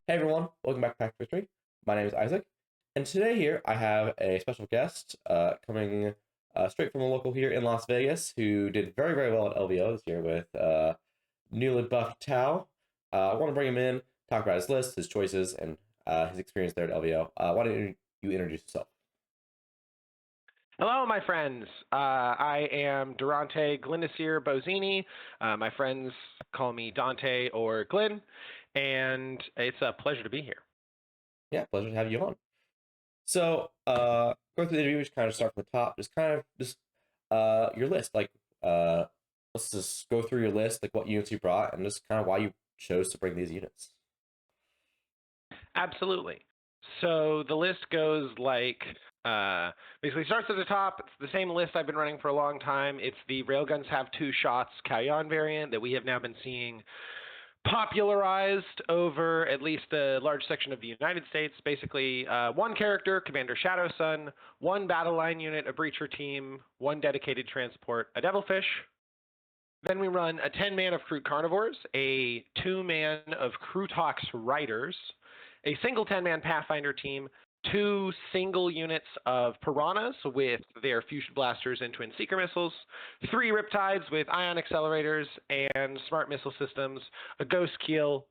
Hey everyone, welcome back to Pack Victory. My name is Isaac, and today here I have a special guest coming straight from a local here in Las Vegas who did very, very well at LVO this year with newly buffed Tau. I want to bring him in, talk about his list, his choices, and his experience there at LVO. Why don't you introduce yourself? Hello, my friends. I am Durante Glyniser Bozini. My friends call me Dante or Glyn, and it's a pleasure to be here. Yeah, pleasure to have you on. So, going through the interview, we just kind of start from the top. Just your list. Let's just go through your list, like what units you brought, and just kind of why you chose to bring these units. Absolutely. So the list goes like basically starts at the top. It's the same list I've been running for a long time. It's the Railguns Have Two Shots Kayan variant that we have now been seeing popularized over at least a large section of the United States. Basically, one character, Commander Shadowsun, one battle line unit, a breacher team, one dedicated transport, a devilfish. Then we run a 10-man of Crude Carnivores, a 2-man of Crutox Riders, a single 10-man Pathfinder team, 2 single units of Piranhas with their Fusion Blasters and Twin Seeker Missiles, 3 Riptides with Ion Accelerators and Smart Missile Systems, a Ghost Keel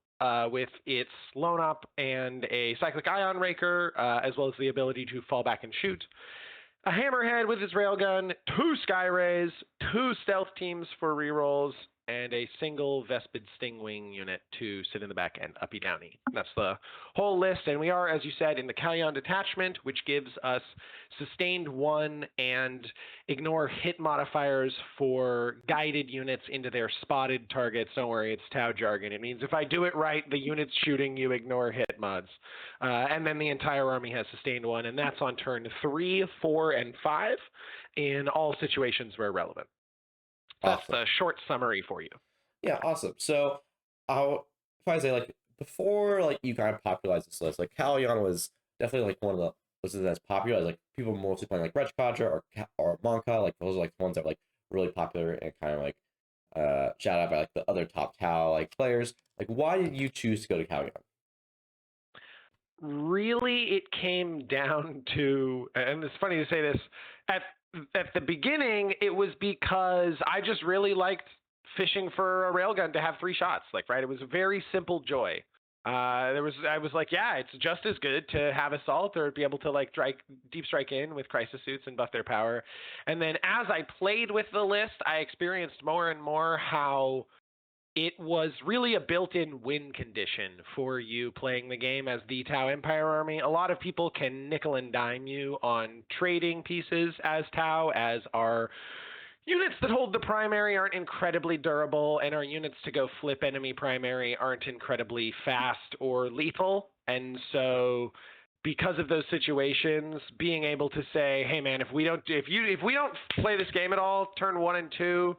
with its Lone Up and a Cyclic Ion Raker, as well as the ability to fall back and shoot, a Hammerhead with his Railgun, 2 Skyrays, 2 Stealth Teams for rerolls, and a single Vespid Stingwing unit to sit in the back end, uppy downy. That's the whole list, and we are, as you said, in the Kalyan detachment, which gives us sustained 1 and ignore hit modifiers for guided units into their spotted targets. Don't worry, it's Tau jargon. It means if I do it right, the unit's shooting, you ignore hit mods. And then the entire army has sustained 1, and that's on turn 3, 4, and 5 in all situations where relevant. That's Awesome. the short summary for you. Yeah, awesome. So, if I say like before, like you kind of popularized this list, like Calion was definitely like one of the lists that's popular. Like people mostly playing like Wretch Cadre or Monka, like those are like the ones that were like really popular and kind of like shout out by like the other top Tau like players. Like, why did you choose to go to Calion? Really, it came down to, and it's funny to say this, at the beginning, it was because I just really liked fishing for a railgun to have 3 shots. Like, right, it was a very simple joy. I was like, yeah, it's just as good to have assault or be able to like deep strike in with crisis suits and buff their power. And then as I played with the list, I experienced more and more how it was really a built-in win condition for you playing the game as the Tau Empire Army. A lot of people can nickel and dime you on trading pieces as Tau, as our units that hold the primary aren't incredibly durable, and our units to go flip enemy primary aren't incredibly fast or lethal. And so because of those situations, being able to say, hey man, if we don't play this game at all, turn 1 and 2,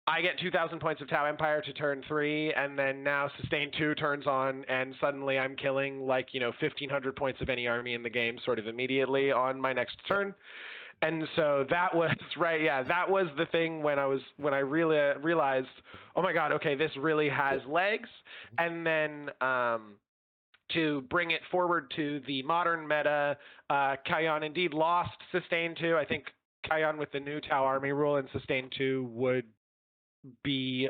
I get 2,000 points of Tau Empire to turn 3, and then now sustain 2 turns on, and suddenly I'm killing 1,500 points of any army in the game sort of immediately on my next turn. And so that was right, yeah, that was the thing when I really realized, oh my god, okay, this really has legs. And then to bring it forward to the modern meta, Kayan indeed lost sustain 2. I think Kayan with the new Tau army rule and sustain 2 would be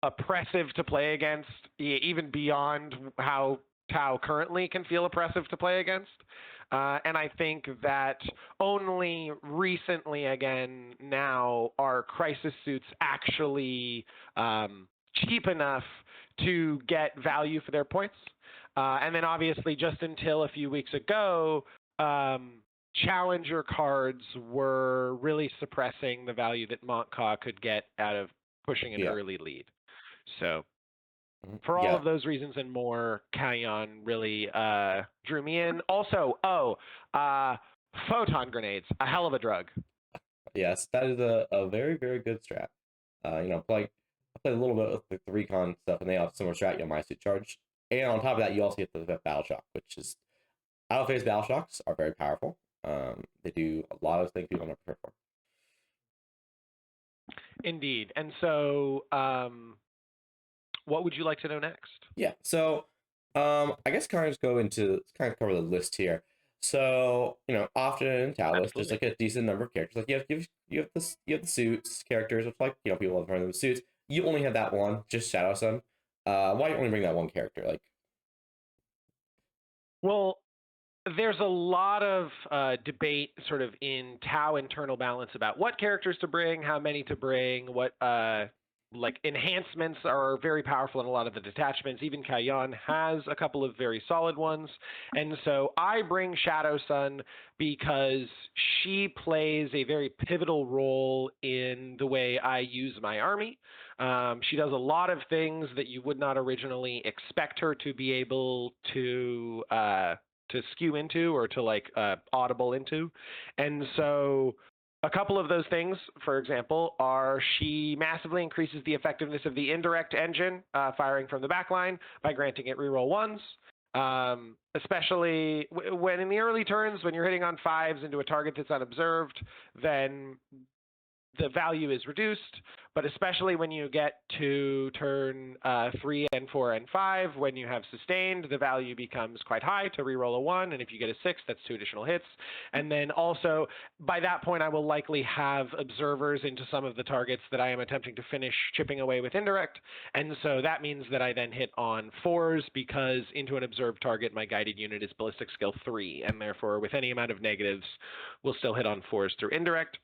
oppressive to play against, even beyond how Tau currently can feel oppressive to play against. And I think that only recently, again, now are crisis suits actually cheap enough to get value for their points. And then obviously just until a few weeks ago, challenger cards were really suppressing the value that Montka could get out of pushing an early lead. So for all of those reasons and more, Kayan really drew me in. Also, photon grenades, a hell of a drug. Yes, that is a very, very good strat. I played a little bit with the recon stuff, and they have similar strat. You know, my suit charge, and on top of that, you also get the battle shock, which is out of phase battle shocks are very powerful. They do a lot of things people don't prepare for. Indeed. And so, what would you like to know next? Yeah. So I guess kind of just go into kind of cover the list here. So, often in Taoist, there's Absolutely. like a decent number of characters. Like you have the suits characters, which like people have heard of them suits. You only have that one, just Shadow Sun. Why you only bring that one character? Like, Well, there's a lot of debate sort of in Tau internal balance about what characters to bring, how many to bring, what like enhancements are very powerful in a lot of the detachments. Even Kayan has a couple of very solid ones. And so I bring Shadow Sun because she plays a very pivotal role in the way I use my army. She does a lot of things that you would not originally expect her to be able to skew into or to like audible into. And so a couple of those things, for example, are she massively increases the effectiveness of the indirect engine firing from the backline by granting it reroll ones. Especially when in the early turns, when you're hitting on fives into a target that's unobserved, then the value is reduced, but especially when you get to turn 3 and 4 and 5, when you have sustained, the value becomes quite high to reroll a 1, and if you get a 6, that's 2 additional hits. And then also, by that point, I will likely have observers into some of the targets that I am attempting to finish chipping away with indirect, and so that means that I then hit on 4s, because into an observed target, my guided unit is ballistic skill 3, and therefore, with any amount of negatives, we'll still hit on 4s through indirect.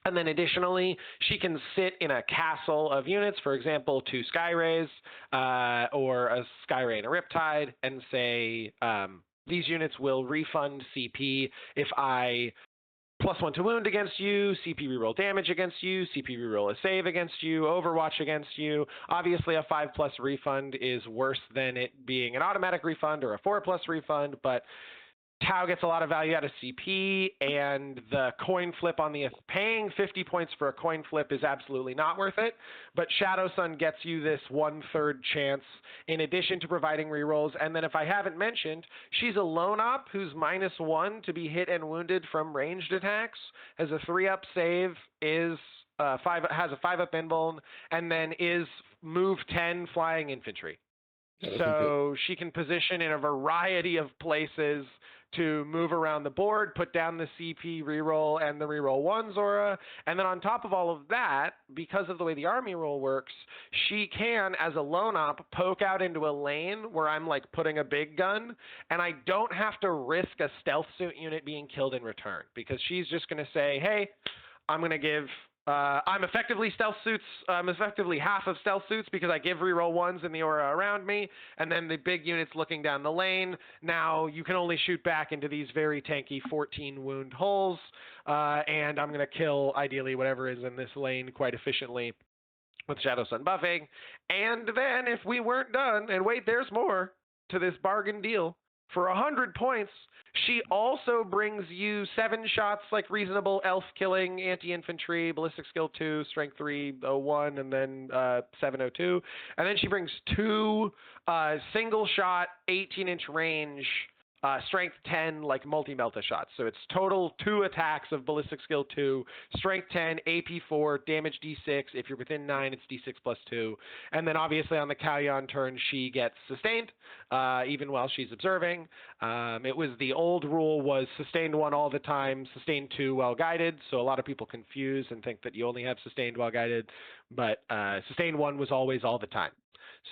And then additionally, she can sit in a castle of units, for example, 2 Skyrays or a Skyray and a Riptide, and say these units will refund CP if I +1 to wound against you, CP reroll damage against you, CP reroll a save against you, Overwatch against you. Obviously, a 5+ refund is worse than it being an automatic refund or a 4+ refund, but Tau gets a lot of value out of CP, and the coin flip on the paying 50 points for a coin flip is absolutely not worth it. But Shadow Sun gets you this 1/3 chance in addition to providing rerolls. And then if I haven't mentioned, she's a lone op who's -1 to be hit and wounded from ranged attacks, has a 3-up save, is has a 5-up invuln, and then is move 10 flying infantry. So she can position in a variety of places to move around the board, put down the CP reroll and the reroll 1s aura. And then on top of all of that, because of the way the army roll works, she can, as a lone op, poke out into a lane where I'm like putting a big gun, and I don't have to risk a stealth suit unit being killed in return, because she's just going to say, hey, I'm going to give I'm effectively stealth suits. I'm effectively half of stealth suits because I give reroll 1s in the aura around me, and then the big units looking down the lane. Now you can only shoot back into these very tanky 14 wound holes, and I'm going to kill ideally whatever is in this lane quite efficiently with Shadow Sun buffing. And then if we weren't done, and wait, there's more to this bargain deal. For 100 points, she also brings you 7 shots like reasonable elf killing, anti-infantry, ballistic skill 2, strength 3, 01, and then 702. And then she brings 2 single shot, 18-inch range, strength 10, like multi-melta shots. So it's total 2 attacks of ballistic skill 2, strength 10, AP 4, damage D6. If you're within 9, it's D6 plus 2. And then obviously on the Kalyan turn, she gets sustained, even while she's observing. It was the old rule was sustained 1 all the time, sustained 2 while guided. So a lot of people confuse and think that you only have sustained while guided, but sustained 1 was always all the time.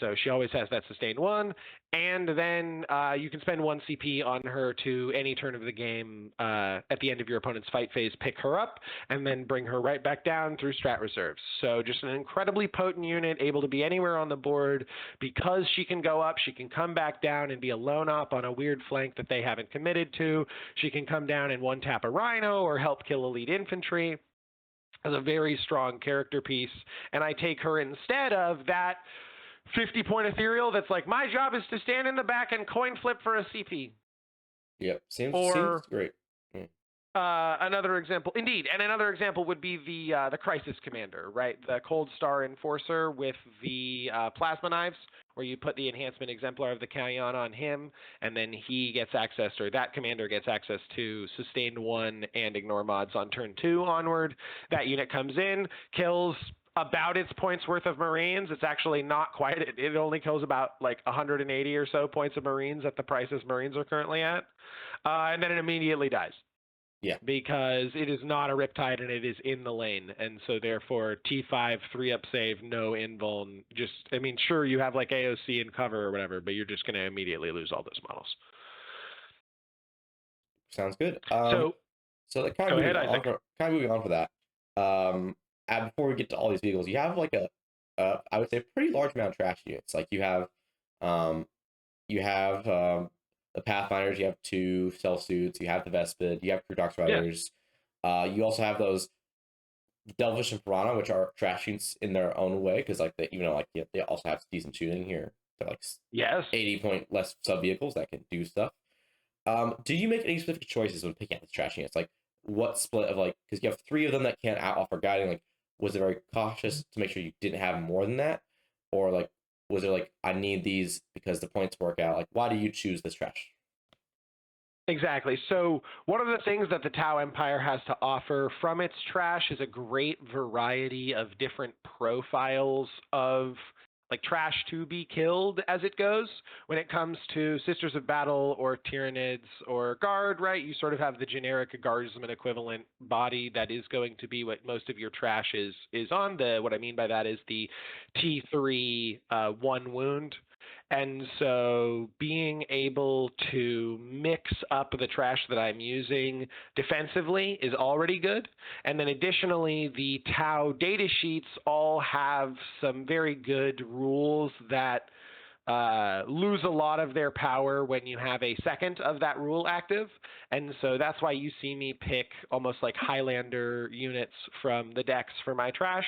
So she always has that sustained 1, and then you can spend 1 CP on her to any turn of the game at the end of your opponent's fight phase, pick her up, and then bring her right back down through strat reserves. So just an incredibly potent unit, able to be anywhere on the board. Because she can go up, she can come back down and be a lone op on a weird flank that they haven't committed to. She can come down and one-tap a rhino or help kill elite infantry. As a very strong character piece, and I take her instead of that 50-point ethereal that's like, my job is to stand in the back and coin flip for a CP. Yep, seems great. Another example, indeed, and another example would be the Crisis Commander, right? The Cold Star Enforcer with the plasma knives, where you put the enhancement exemplar of the Kalyan on him, and then he gets access, or that commander gets access to sustained 1 and ignore mods on turn 2 onward. That unit comes in, kills about its points worth of Marines. It's actually not quite. It only kills about like 180 or so points of Marines at the prices Marines are currently at. And then it immediately dies. Yeah. Because it is not a Riptide and it is in the lane. And so therefore T5, 3-up save, no invuln. Just, I mean, sure, you have like AOC and cover or whatever, but you're just going to immediately lose all those models. Sounds good. So like go ahead, Isaac. Kind of moving on for that. And before we get to all these vehicles, you have like I would say a pretty large amount of trash units. Like you have the Pathfinders, you have 2 Stealth Suits, you have the Vespid, you have Crutox Riders. Yeah. You also have those Delvish and Piranha, which are trash units in their own way, because like they also have decent shooting here. They're like 80-point less sub vehicles that can do stuff. Do you make any specific choices when picking out the trash units? Like what split of like, because you have 3 of them that can't offer guiding, like was it very cautious to make sure you didn't have more than that? Or like was it like, I need these because the points work out? Like, why do you choose this trash? Exactly. So one of the things that the Tau Empire has to offer from its trash is a great variety of different profiles of like trash to be killed as it goes. When it comes to Sisters of Battle or Tyranids or Guard, right, you sort of have the generic Guardsman equivalent body that is going to be what most of your trash is on. What I mean by that is the T3 1 wound. And so being able to mix up the trash that I'm using defensively is already good. And then additionally, the Tau data sheets all have some very good rules that lose a lot of their power when you have a second of that rule active. And so that's why you see me pick almost like Highlander units from the decks for my trash.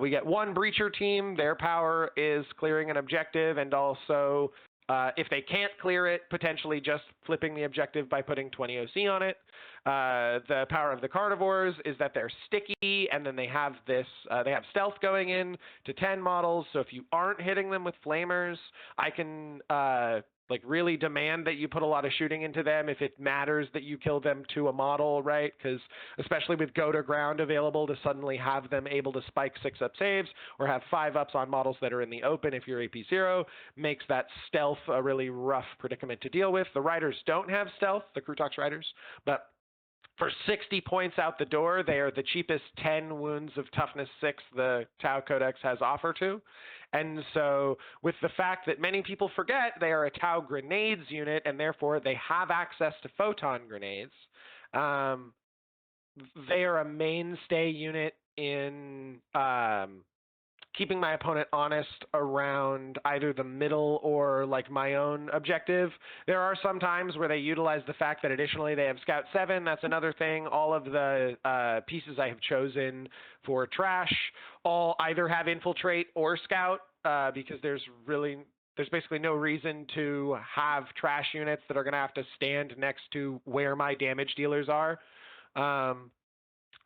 We get 1 Breacher team. Their power is clearing an objective, and also if they can't clear it, potentially just flipping the objective by putting 20 OC on it. The power of the Carnivores is that they're sticky, and then they have this, they have stealth going in to 10 models. So if you aren't hitting them with flamers, I can like really demand that you put a lot of shooting into them if it matters that you kill them to a model, right? Because especially with go to ground available, to suddenly have them able to spike 6-up saves or have 5-ups on models that are in the open if you're AP0 makes that stealth a really rough predicament to deal with. The Riders don't have stealth, the Crutox Riders, but for 60 points out the door, they are the cheapest 10 wounds of toughness 6 the Tau Codex has offer to. And so with the fact that many people forget they are a Tau grenades unit and therefore they have access to photon grenades, they are a mainstay unit in keeping my opponent honest around either the middle or like my own objective. There are some times where they utilize the fact that additionally they have Scout 7. That's another thing. All of the pieces I have chosen for trash all either have Infiltrate or Scout because there's basically no reason to have trash units that are going to have to stand next to where my damage dealers are.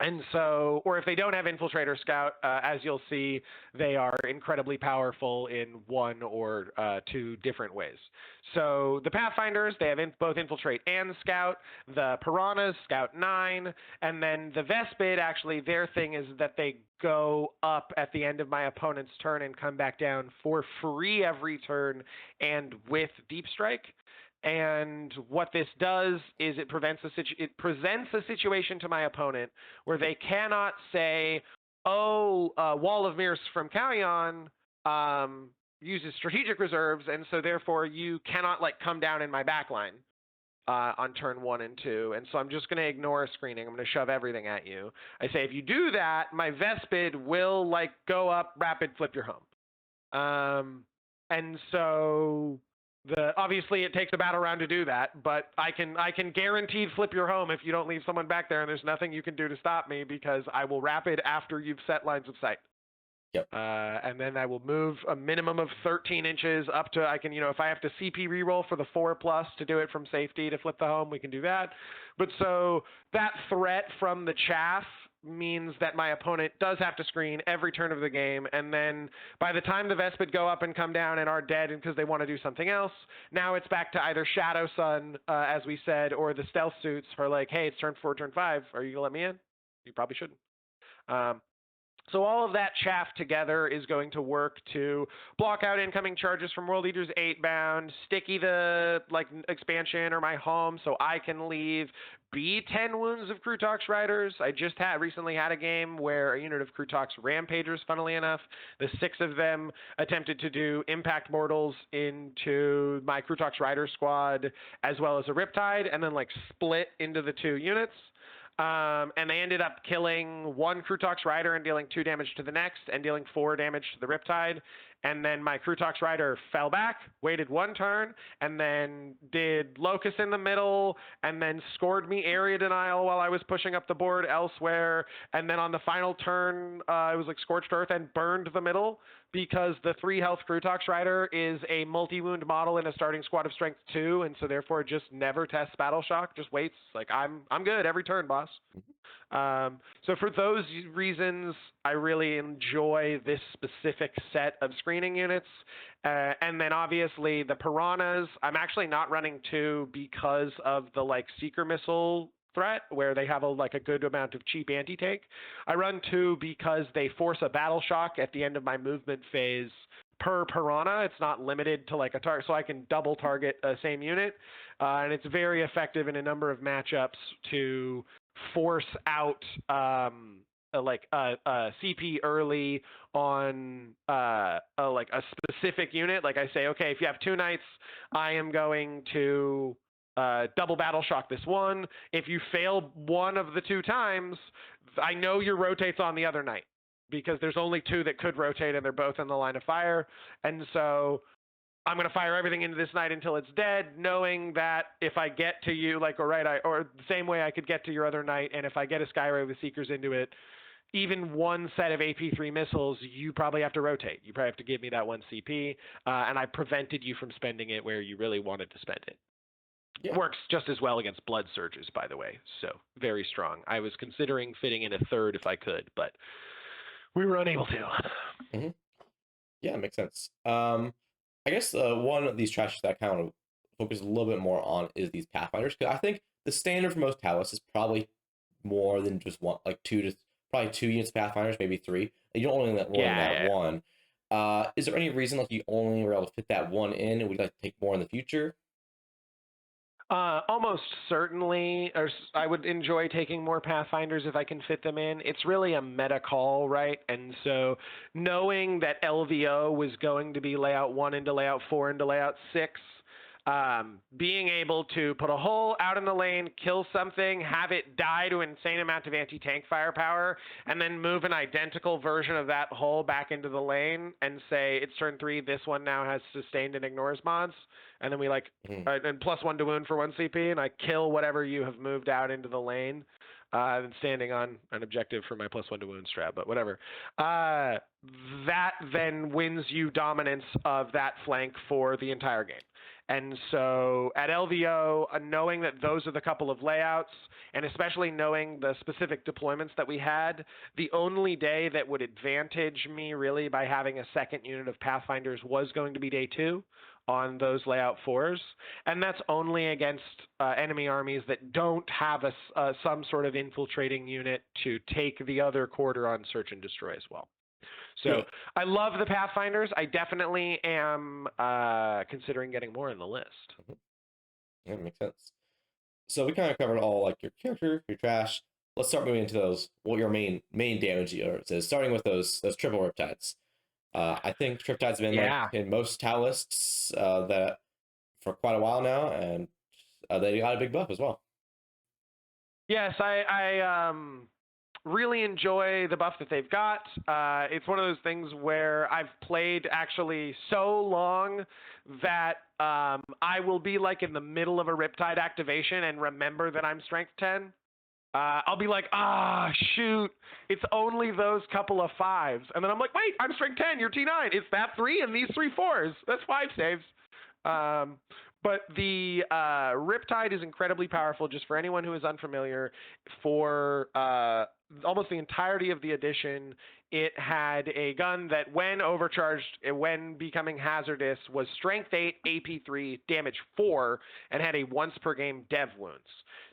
And so, or if they don't have Infiltrate or Scout, as you'll see, they are incredibly powerful in 1 or 2 different ways. So the Pathfinders, they have both Infiltrate and Scout. The Piranhas, Scout 9. And then the Vespid, actually, their thing is that they go up at the end of my opponent's turn and come back down for free every turn and with Deep Strike. And what this does is it presents a situation to my opponent where they cannot say, oh, Wall of Mirrors from Kalyan uses strategic reserves, and so therefore you cannot like come down in my backline on turn 1 and 2. And so I'm just going to ignore screening. I'm going to shove everything at you. I say, if you do that, my Vespid will like go up, rapid flip your home. And so obviously it takes a battle round to do that, but I can guaranteed flip your home if you don't leave someone back there, and there's nothing you can do to stop me because I will rapid after you've set lines of sight. Yep. And then I will move a minimum of 13 inches up to, I can, if I have to CP reroll for the 4+ to do it from safety to flip the home, we can do that. But so that threat from the chaff means that my opponent does have to screen every turn of the game, and then by the time the Vespid go up and come down and are dead because they want to do something else, now it's back to either Shadow Sun, as we said, or the Stealth Suits are like, hey, it's turn 4, turn 5, are you going to let me in? You probably shouldn't. So all of that chaff together is going to work to block out incoming charges from World Eaters 8-bound, sticky the expansion or my home so I can leave, be 10 wounds of Krutox Riders. I just recently had a game where a unit of Krutox Rampagers, funnily enough, the 6 of them attempted to do Impact Mortals into my Krutox Rider squad as well as a Riptide, and then split into the 2 units. And they ended up killing 1 Krutox Rider and dealing 2 damage to the next and dealing 4 damage to the Riptide. And then my Krutox Rider fell back, waited 1 turn, and then did Locust in the middle, and then scored me area denial while I was pushing up the board elsewhere. And then on the final turn, it was Scorched Earth and burned the middle because the 3 health Krutox Rider is a multi-wound model in a starting squad of strength 2, and so therefore just never tests Battle Shock, just waits. I'm good every turn, boss. So for those reasons, I really enjoy this specific set of screening units. And then obviously the Piranhas, I'm actually not running 2 because of the Seeker Missile threat where they have a good amount of cheap anti-tank. I run 2 because they force a Battle Shock at the end of my movement phase per Piranha. It's not limited to a target, so I can double target a same unit. And it's very effective in a number of matchups to force out a CP early on a specific unit. I say, okay, if you have 2 knights, I am going to double Battle Shock this one. If you fail one of the 2 times, I know your rotate's on the other knight because there's only 2 that could rotate and they're both in the line of fire. And so I'm going to fire everything into this knight until it's dead, knowing that if I get to you, or the same way I could get to your other knight, and if I get a Skyray with Seekers into it, even 1 set of AP3 missiles, you probably have to rotate. You probably have to give me that 1 CP, and I prevented you from spending it where you really wanted to spend it. Yeah. Works just as well against Blood Surges, by the way, so very strong. I was considering fitting in a 3rd if I could, but we were unable to. Mm-hmm. Yeah, makes sense. I guess one of these trashes that I kind of focus a little bit more on is these Pathfinders, because I think the standard for most Taoists is probably more than just 1, 2 units of Pathfinders, maybe 3. You don't only roll that 1. Is there any reason you only were able to fit that 1 in, and would you like to take more in the future? Almost certainly. I would enjoy taking more Pathfinders if I can fit them in. It's really a meta call, right? And so knowing that LVO was going to be layout 1 into layout 4 into layout 6, being able to put a hole out in the lane, kill something, have it die to an insane amount of anti-tank firepower, and then move an identical version of that hole back into the lane and say, it's turn 3, this one now has sustained and ignores mods. And then we and +1 to wound for 1 CP, and I kill whatever you have moved out into the lane. And standing on an objective for my +1 to wound strat, but whatever. That then wins you dominance of that flank for the entire game. And so at LVO, knowing that those are the couple of layouts, and especially knowing the specific deployments that we had, the only day that would advantage me really by having a 2nd unit of Pathfinders was going to be day 2 on those layout 4s, and that's only against enemy armies that don't have some sort of infiltrating unit to take the other quarter on search and destroy as well. So yeah. I love the Pathfinders. I definitely am considering getting more in the list. Yeah, makes sense. So we kind of covered all your character, your trash. Let's start moving into those. What your main damage is, starting with those triple Riptides. I think Triptide's been in most Tau lists that for quite a while now, and they got a big buff as well. Yes, I really enjoy the buff that they've got. It's one of those things where I've played actually so long that I will be in the middle of a Riptide activation and remember that I'm strength 10. I'll be like, shoot, it's only those couple of 5s. And then I'm like, wait, I'm strength 10, you're T9. It's that 3 and these 3 4s. That's 5 saves. But the Riptide is incredibly powerful, just for anyone who is unfamiliar, for almost the entirety of the edition, it had a gun that, when overcharged, when becoming hazardous, was Strength 8, AP 3, Damage 4, and had a once per game Dev Wounds.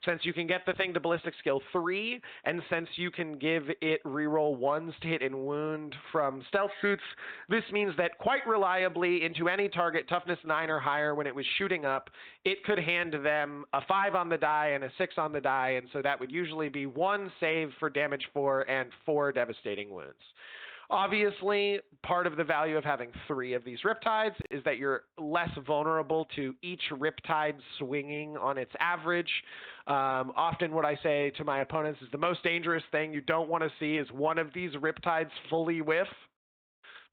Since you can get the thing to Ballistic Skill 3, and since you can give it reroll 1s to hit and wound from stealth suits, this means that quite reliably into any target Toughness 9 or higher when it was shooting up, it could hand them a 5 on the die and a 6 on the die, and so that would usually be 1 save for damage 4 and 4 devastating wounds. Obviously, part of the value of having 3 of these Riptides is that you're less vulnerable to each Riptide swinging on its average. Often what I say to my opponents is the most dangerous thing you don't want to see is one of these Riptides fully whiff,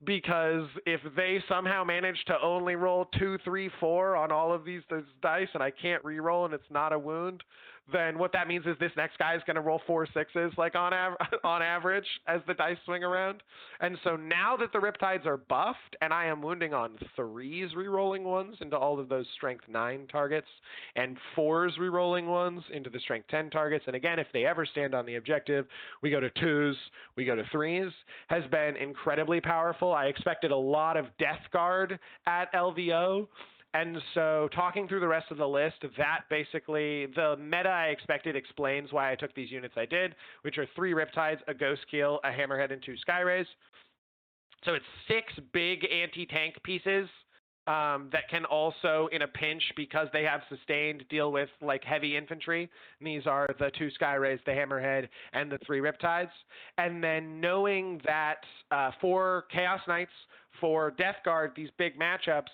because if they somehow manage to only roll 2, 3, 4 on all of these dice and I can't re-roll and it's not a wound, then what that means is this next guy is going to roll 4 6s like on average as the dice swing around. And so now that the Riptides are buffed and I am wounding on 3s re-rolling 1s into all of those Strength 9 targets and 4s re-rolling 1s into the Strength 10 targets, and again, if they ever stand on the objective, we go to 2s, we go to 3s, has been incredibly powerful. I expected a lot of Death Guard at LVO. And so talking through the rest of the list, that basically, the meta I expected explains why I took these units I did, which are 3 Riptides, a Ghost Keel, a Hammerhead, and 2 Skyrays. So it's 6 big anti-tank pieces that can also, in a pinch, because they have sustained, deal with like heavy infantry. And these are the 2 Skyrays, the Hammerhead, and the 3 Riptides. And then knowing that for Chaos Knights, for Death Guard, these big matchups,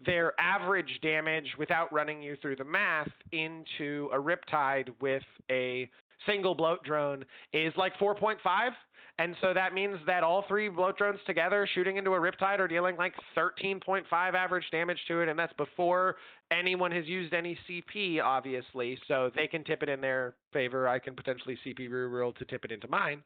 their average damage without running you through the math into a Riptide with a single bloat drone is like 4.5. And so that means that all 3 bloat drones together shooting into a Riptide are dealing like 13.5 average damage to it, and that's before anyone has used any CP, obviously, so they can tip it in their favor. I can potentially CP reroll to tip it into mine.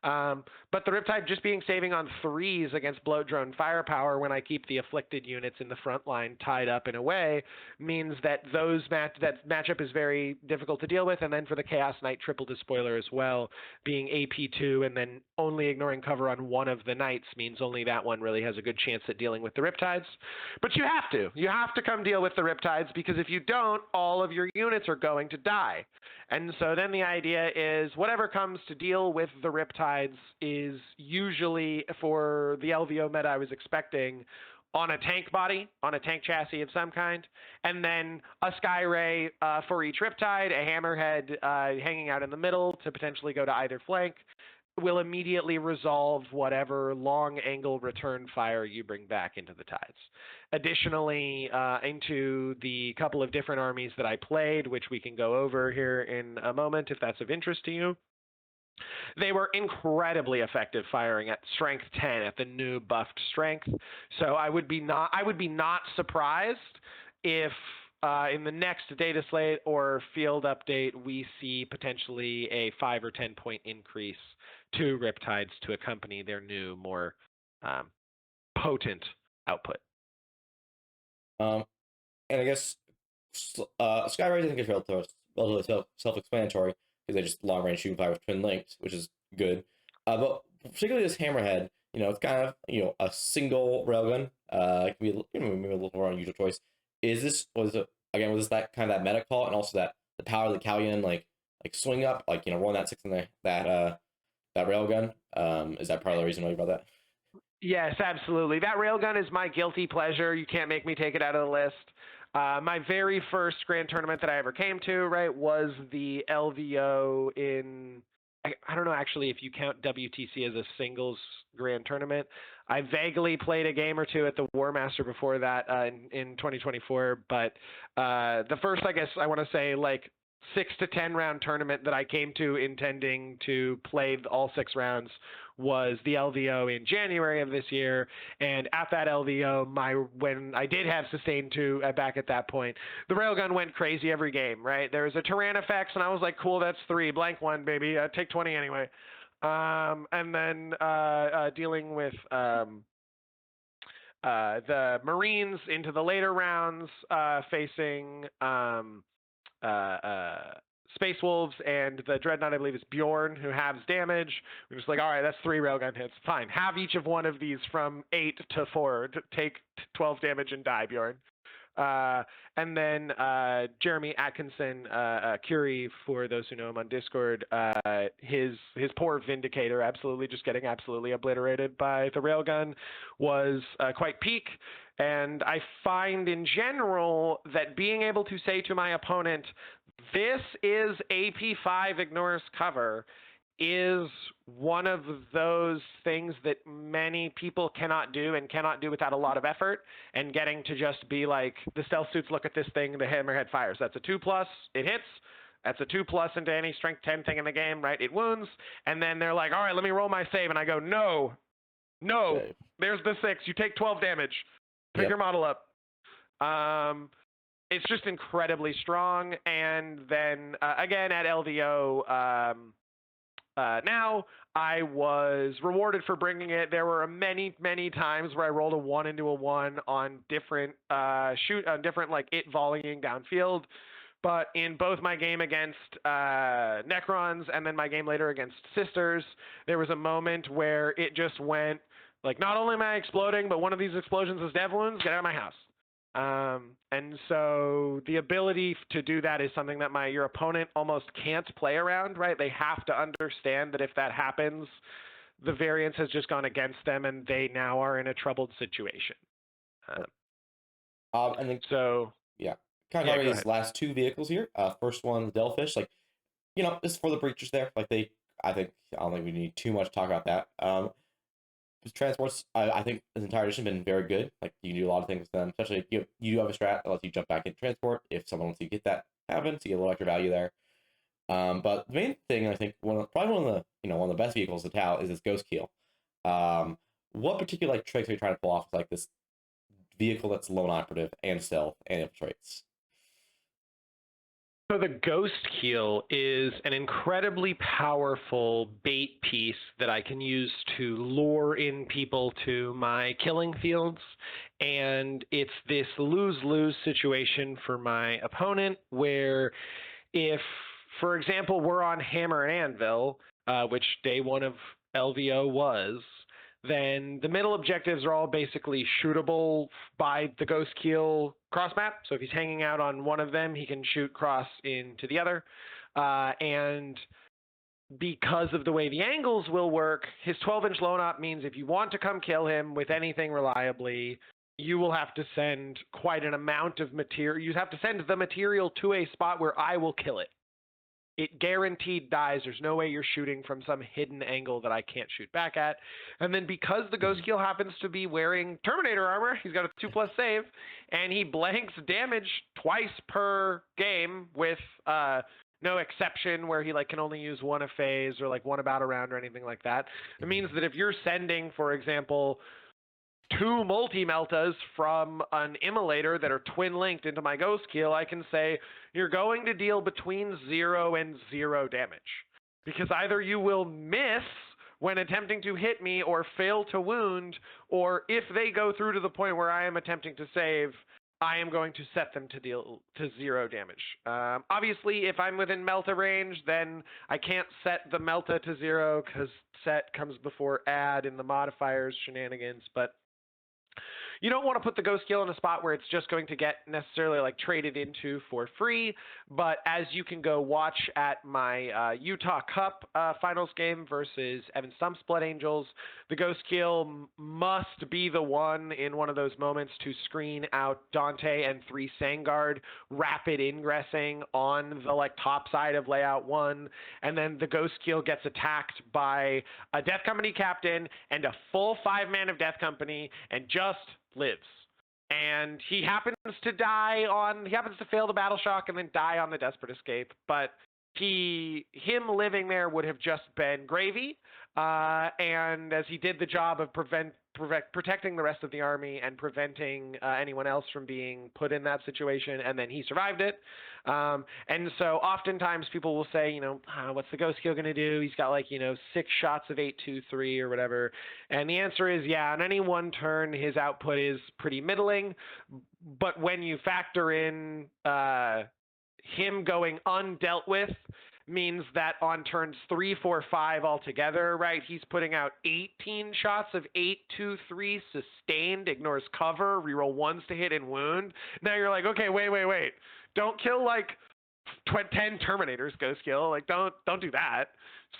But the Riptide just being saving on 3s against bloat drone firepower when I keep the afflicted units in the front line tied up in a way means that that matchup is very difficult to deal with. And then for the Chaos Knight triple despoiler as well, being AP2 and then only ignoring cover on one of the Knights means only that one really has a good chance at dealing with the Riptides. But you have to. You have to come deal with the Riptides, because if you don't, all of your units are going to die. And so then the idea is whatever comes to deal with the Riptides is usually, for the LVO meta I was expecting, on a tank body, on a tank chassis of some kind, and then a Skyray for each Riptide, a Hammerhead hanging out in the middle to potentially go to either flank, will immediately resolve whatever long angle return fire you bring back into the tides. Additionally, into the couple of different armies that I played, which we can go over here in a moment if that's of interest to you, they were incredibly effective firing at Strength 10 at the new buffed strength. So I would be not surprised if in the next data slate or field update we see potentially a 5 or 10 point increase to Riptides to accompany their new, more potent output. And I guess Skyrays, I think, is relatively self-explanatory, because they just long-range shooting fire with twin links, which is good. But particularly this Hammerhead, it's kind of a single railgun. It can be maybe a little more unusual choice. Was this that kind of that meta call, and also that the power of the Callion like swing up, rolling that 6 in that railgun? Is that part of the reason why you brought that? Yes, absolutely. That railgun is my guilty pleasure. You can't make me take it out of the list. My very first grand tournament that I ever came to, right, was the LVO in, I don't know actually if you count WTC as a singles grand tournament. I vaguely played a game or two at the War Master before that in 2024, but the first, I guess I want to say, like 6 to 10 round tournament that I came to intending to play all 6 rounds was the LVO in January of this year. And at that LVO, when I did have sustained 2 back at that point, the railgun went crazy every game, right? There was a Tyrannifex, and I was like, cool, that's 3, blank 1, baby, take 20 anyway. And then dealing with the Marines into the later rounds, facing Space Wolves and the Dreadnought, I believe, is Bjorn, who halves damage. We're just like, all right, that's 3 railgun hits. Fine. Have each of one of these from 8 to 4. Take 12 damage and die, Bjorn. And then Jeremy Atkinson, Curie, for those who know him on Discord, his poor Vindicator, absolutely just getting absolutely obliterated by the railgun, was quite peak. And I find in general that being able to say to my opponent, this is AP5 ignores cover, is one of those things that many people cannot do and cannot do without a lot of effort, and getting to just be like, the stealth suits look at this thing, the hammerhead fires. That's a 2+, it hits. That's a 2+ into any strength 10 thing in the game, right? It wounds. And then they're like, all right, let me roll my save. And I go, no, Okay. there's the 6. You take 12 damage. Pick your model up. It's just incredibly strong. And then again at LVO, now I was rewarded for bringing it. There were many times where I rolled a 1 into a 1 on different different like it volleying downfield. But in both my game against Necrons and then my game later against Sisters, there was a moment where it just went like, not only am I exploding, but one of these explosions is dev wounds. Get out of my house. And so the ability to do that is something that your opponent almost can't play around, right? They have to understand that if that happens, the variance has just gone against them and they now are in a troubled situation. And then, so yeah, kind of these last 2 vehicles here. First one, the Delphish, like, you know, this is for the breachers there. Like I don't think we need too much to talk about that. Transports, I think this entire edition has been very good. Like, you can do a lot of things with them, especially if you do have a strat that lets you jump back into transport. If someone wants to get that happens, you get a little extra value there. But the main thing, I think, probably one of the best vehicles to Tau is this Ghost Keel. What particular like tricks are you trying to pull off with like this vehicle that's lone operative and stealth and infiltrates? So the Ghost Keel is an incredibly powerful bait piece that I can use to lure in people to my killing fields. And it's this lose-lose situation for my opponent where if, for example, we're on Hammer and Anvil, which day 1 of LVO was, then the middle objectives are all basically shootable by the Ghost Keel cross map. So if he's hanging out on one of them, he can shoot cross into the other. And because of the way the angles will work, his 12-inch lone op means if you want to come kill him with anything reliably, you will have to send quite an amount of material. You have to send the material to a spot where I will kill it. It guaranteed dies. There's no way you're shooting from some hidden angle that I can't shoot back at. And then because the Ghost Keel happens to be wearing Terminator armor, he's got a 2+ save, and he blanks damage twice per game with no exception where he like can only use 1 a phase or like 1 about a round or anything like that. It means that if you're sending, for example, 2 multi-meltas from an immolator that are twin-linked into my Ghost Keel, I can say, you're going to deal between 0 and 0 damage. Because either you will miss when attempting to hit me or fail to wound, or if they go through to the point where I am attempting to save, I am going to set them to deal to 0 damage. Obviously, if I'm within Melta range, then I can't set the Melta to 0 because set comes before add in the modifiers shenanigans, but you don't want to put the Ghost Keel in a spot where it's just going to get necessarily like traded into for free. But as you can go watch at my Utah Cup finals game versus Evan Stump's Blood Angels, the Ghost Keel must be the one in one of those moments to screen out Dante and 3 Sangard rapid ingressing on the like top side of layout 1. And then the Ghost Keel gets attacked by a Death Company captain and a full 5-man of Death Company and just lives. And he happens to fail the battle shock and then die on the desperate escape, but him living there would have just been gravy, and as he did the job of protecting the rest of the army and preventing anyone else from being put in that situation, and then he survived it. And so oftentimes people will say, what's the Ghost Keel going to do? He's got 6 shots of 8-2-3 or whatever. And the answer is, yeah, on any one turn, his output is pretty middling. But when you factor in him going undealt with means that on turns 3, 4, 5 altogether, right, he's putting out 18 shots of 8, 2, 3 sustained, ignores cover, reroll ones to hit and wound. Now you're like, okay, wait. Don't kill like 10 Terminators, Ghost Kill. Like, don't do that.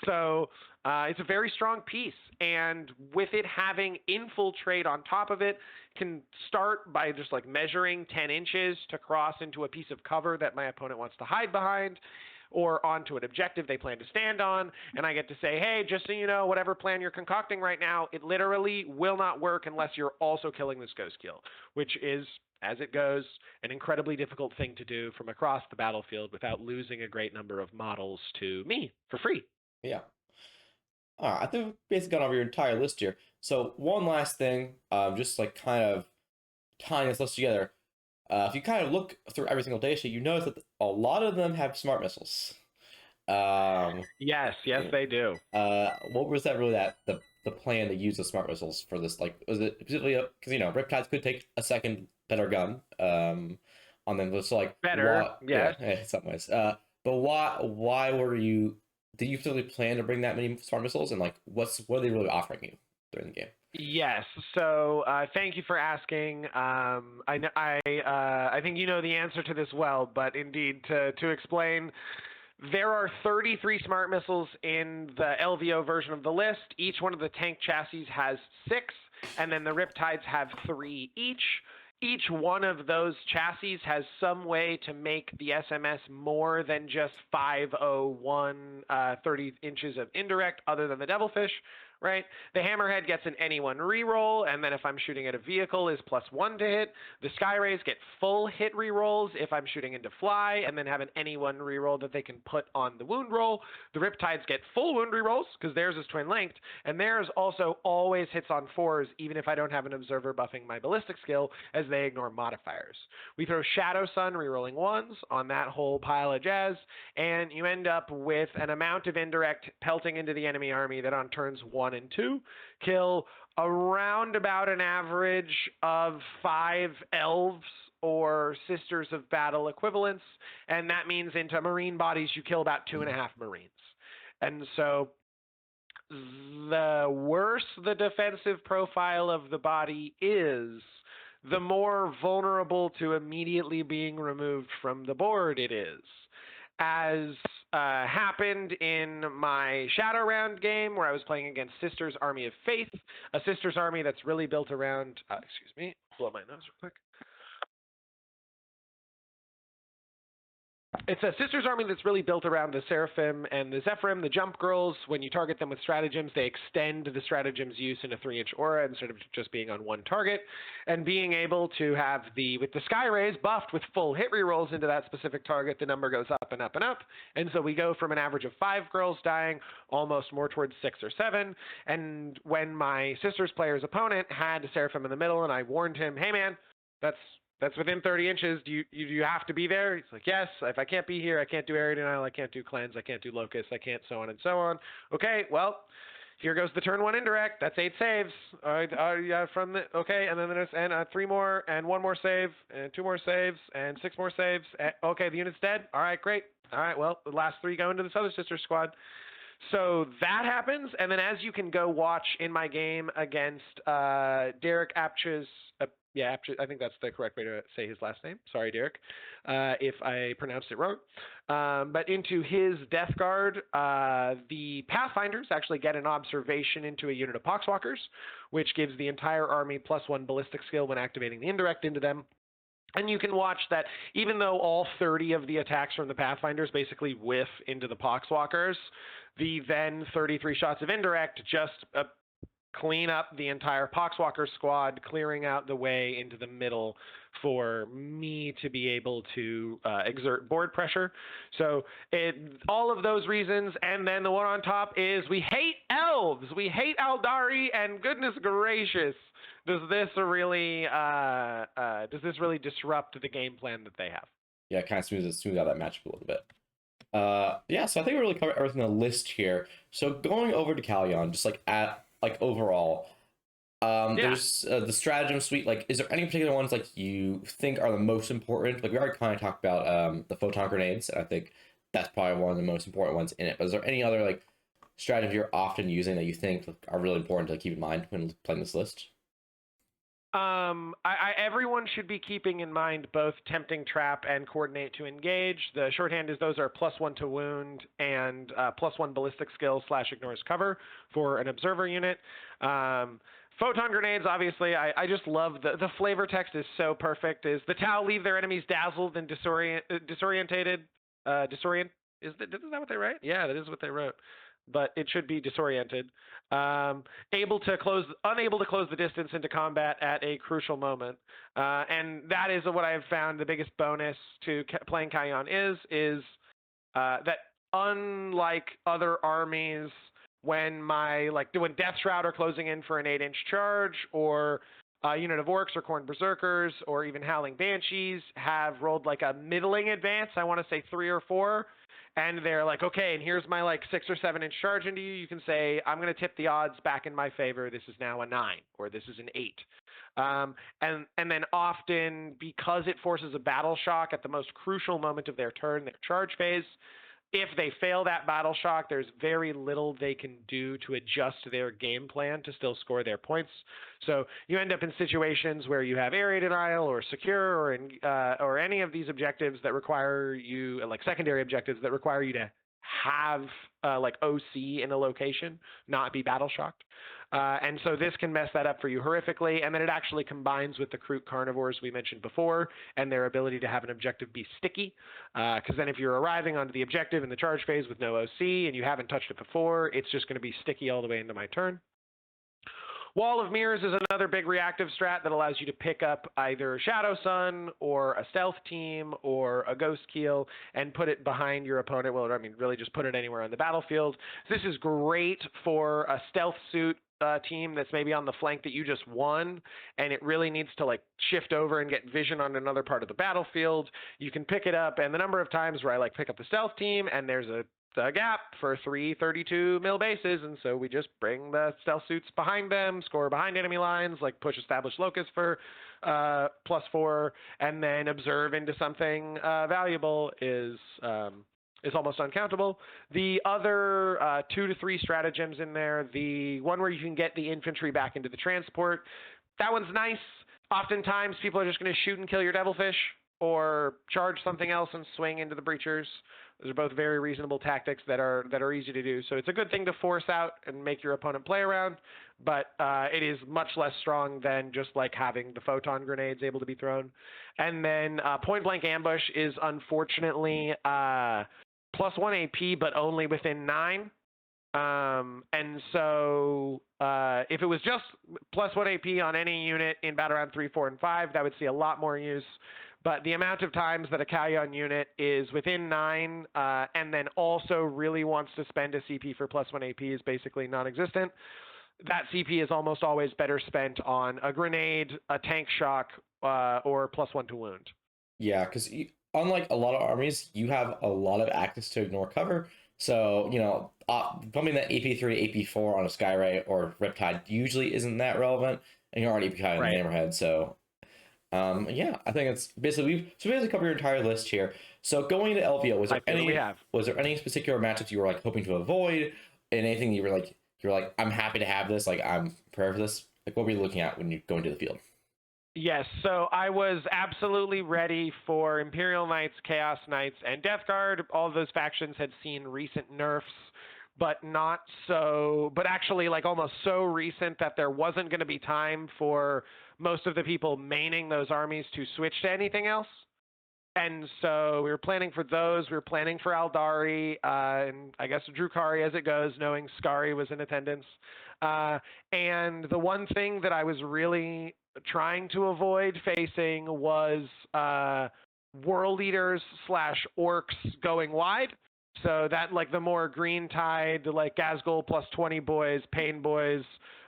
So it's a very strong piece, and with it having infiltrate on top of it, can start by just like measuring 10 inches to cross into a piece of cover that my opponent wants to hide behind, or onto an objective they plan to stand on, and I get to say, hey, just so you know, whatever plan you're concocting right now, it literally will not work unless you're also killing this Ghost Kill, which is, as it goes, an incredibly difficult thing to do from across the battlefield without losing a great number of models to me for free. Yeah. All right, I think we've basically gone over your entire list here. So one last thing, just like kind of tying this list together. If you kind of look through every single data sheet, you notice that a lot of them have smart missiles. Yes, they do. What was that really the plan to use the smart missiles for this? Like, was it specifically because Riptides could take a second better gun on them? Just like better, yes. Yeah, in some ways. But why did you specifically plan to bring that many smart missiles, and like what are they really offering you during the game? Yes. So thank you for asking. I think you know the answer to this well, but indeed, to explain, there are 33 smart missiles in the LVO version of the list. Each one of the tank chassis has 6, and then the Riptides have 3 each. Each one of those chassis has some way to make the SMS more than just 501 30 inches of indirect, other than the Devilfish. Right? The Hammerhead gets an anyone reroll, and then if I'm shooting at a vehicle is +1 to hit. The Skyrays get full hit rerolls if I'm shooting into fly, and then have an anyone reroll that they can put on the wound roll. The Riptides get full wound rerolls because theirs is twin linked, and theirs also always hits on 4s, even if I don't have an observer buffing my ballistic skill, as they ignore modifiers. We throw Shadow Sun rerolling 1s on that whole pile of jazz, and you end up with an amount of indirect pelting into the enemy army that on turns 1 and 2 kill around about an average of 5 elves or Sisters of Battle equivalents, and that means into marine bodies you kill about 2.5 marines. And so the worse the defensive profile of the body is, the more vulnerable to immediately being removed from the board it is. As happened in my Shadow Round game, where I was playing against Sisters Army of Faith, a Sisters Army that's really built around, excuse me, blow my nose real quick. It's a Sisters Army that's really built around the Seraphim and the Zephyrim, the Jump Girls. When you target them with stratagems, they extend the stratagem's use in a 3-inch aura instead of just being on one target. And being able to have with the Sky Rays buffed with full hit rerolls into that specific target, the number goes up and up and up. And so we go from an average of 5 girls dying almost more towards 6 or 7. And when my Sisters player's opponent had a Seraphim in the middle, and I warned him, hey man, that's within 30 inches. Do you have to be there? He's like, yes. If I can't be here, I can't do area denial. I can't do cleanse. I can't do locus. I can't so on and so on. Okay, well, here goes the turn 1 indirect. That's 8 saves. Okay, and then there's 3 more and 1 more save and 2 more saves and 6 more saves. Okay, the unit's dead. All right, great. All right, well, the last 3 go into this other sister squad. So that happens, and then as you can go watch in my game against Derek Apches, I think that's the correct way to say his last name. Sorry, Derek, if I pronounced it wrong. But into his Death Guard, the Pathfinders actually get an observation into a unit of Poxwalkers, which gives the entire army +1 ballistic skill when activating the indirect into them. And you can watch that even though all 30 of the attacks from the Pathfinders basically whiff into the Poxwalkers, the then 33 shots of indirect just clean up the entire Poxwalker squad, clearing out the way into the middle for me to be able to exert board pressure. So all of those reasons, and then the one on top is we hate elves, we hate Aldari, and goodness gracious, does this really disrupt the game plan that they have? Yeah, it kind of smooths out that matchup a little bit. Yeah, so I think we really covered everything on the list here. So going over to Callion, just like overall, Yeah. There's the stratagem suite. Like, is there any particular ones like you think are the most important? Like, we already kind of talked about the photon grenades, and I think that's probably one of the most important ones in it. But is there any other like strategy you're often using that you think are really important to keep in mind when playing this list? Everyone should be keeping in mind both tempting trap and coordinate to engage. The shorthand is those are +1 to wound and +1 ballistic skill / ignores cover for an observer unit. Photon grenades, obviously, I just love the flavor text is so perfect. Is the Tau leave their enemies dazzled and disorientated? Is that what they write? Yeah, that is what they wrote. But it should be disoriented. Unable to close the distance into combat at a crucial moment, and that is what I have found the biggest bonus to playing Kion is that unlike other armies, when when Death Shroud are closing in for an 8-inch charge, or a unit of orcs or Khorne Berserkers, or even Howling Banshees have rolled like a middling advance, I want to say 3 or 4, and they're like, okay, and here's my like 6 or 7-inch charge into you. You can say, I'm going to tip the odds back in my favor. This is now a 9, or this is an 8. And then often, because it forces a battle shock at the most crucial moment of their turn, their charge phase, if they fail that battle shock, there's very little they can do to adjust their game plan to still score their points. So you end up in situations where you have area denial or secure or any of these objectives that require you, like secondary objectives that require you to have like OC in a location, not be battle shocked. And so this can mess that up for you horrifically. And then it actually combines with the Kroot carnivores we mentioned before and their ability to have an objective be sticky. Because then if you're arriving onto the objective in the charge phase with no OC and you haven't touched it before, it's just going to be sticky all the way into my turn. Wall of Mirrors is another big reactive strat that allows you to pick up either Shadow Sun or a stealth team or a Ghost Keel and put it behind your opponent. Well, I mean, really just put it anywhere on the battlefield. This is great for a stealth suit team that's maybe on the flank that you just won, and it really needs to like shift over and get vision on another part of the battlefield. You can pick it up, and the number of times where I like pick up the stealth team and there's a gap for 3 32 mil bases, and so we just bring the stealth suits behind them, score behind enemy lines, like push established locus for +4, and then observe into something valuable is almost uncountable. The other 2 to 3 stratagems in there, the one where you can get the infantry back into the transport, that one's nice. Oftentimes people are just going to shoot and kill your devilfish or charge something else and swing into the breachers. Those are both very reasonable tactics that are easy to do. So it's a good thing to force out and make your opponent play around, but it is much less strong than just like having the photon grenades able to be thrown. And then point blank ambush is unfortunately +1 AP, but only within 9. And so if it was just +1 AP on any unit in battle round 3, 4, and 5, that would see a lot more use. But the amount of times that a Kalyan unit is within 9 and then also really wants to spend a CP for +1 AP is basically non-existent. That CP is almost always better spent on a grenade, a tank shock, or +1 to wound. Yeah, because unlike a lot of armies, you have a lot of access to ignore cover. So, bumping that AP3 to AP4 on a Skyray or Riptide usually isn't that relevant, and you're already kind of in the neighborhood. So, yeah, I think it's basically we covered your entire list here. So going to LVO, was there any particular matchups you were like hoping to avoid, and anything you were like, I'm happy to have this, like I'm prepared for this? Like, what were you looking at when you go into the field? Yes, so I was absolutely ready for Imperial Knights, Chaos Knights, and Death Guard. All of those factions had seen recent nerfs, but actually like almost so recent that there wasn't going to be time for most of the people maining those armies to switch to anything else. And so we were planning for those. We were planning for Aldari, and I guess Drukari as it goes, knowing Skari was in attendance. And the one thing that I was really trying to avoid facing was World Eaters / Orcs going wide. So that like the more Green Tide, like Gazgul +20 boys, Pain boys,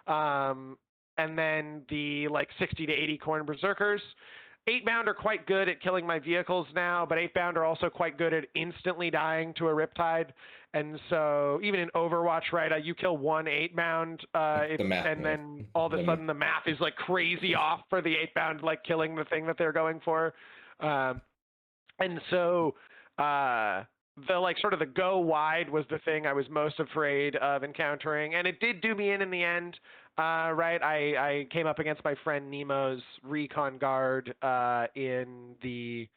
and then the like 60 to 80 Khorne Berserkers. 8-bound are quite good at killing my vehicles now, but 8-bound are also quite good at instantly dying to a Riptide. And so even in Overwatch, right, you kill 1 8-bound, and then all of a sudden the math is like crazy off for the 8-bound, like killing the thing that they're going for. And so the like sort of the go wide was the thing I was most afraid of encountering, and it did do me in the end. Right, I came up against my friend Nemo's recon guard in the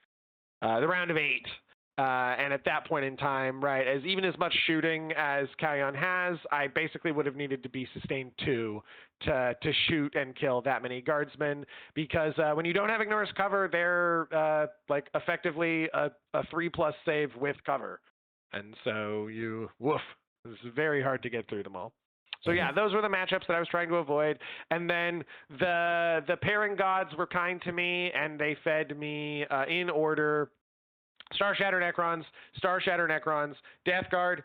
round of 8. And at that point in time, right, as even as much shooting as Kalyan has, I basically would have needed to be sustained 2 to shoot and kill that many guardsmen, because when you don't have Ignorous cover, they're like effectively a 3+ save with cover. And so it's very hard to get through them all. So yeah, those were the matchups that I was trying to avoid. And then the pairing gods were kind to me, and they fed me in order: Star Shatter Necrons, Death Guard,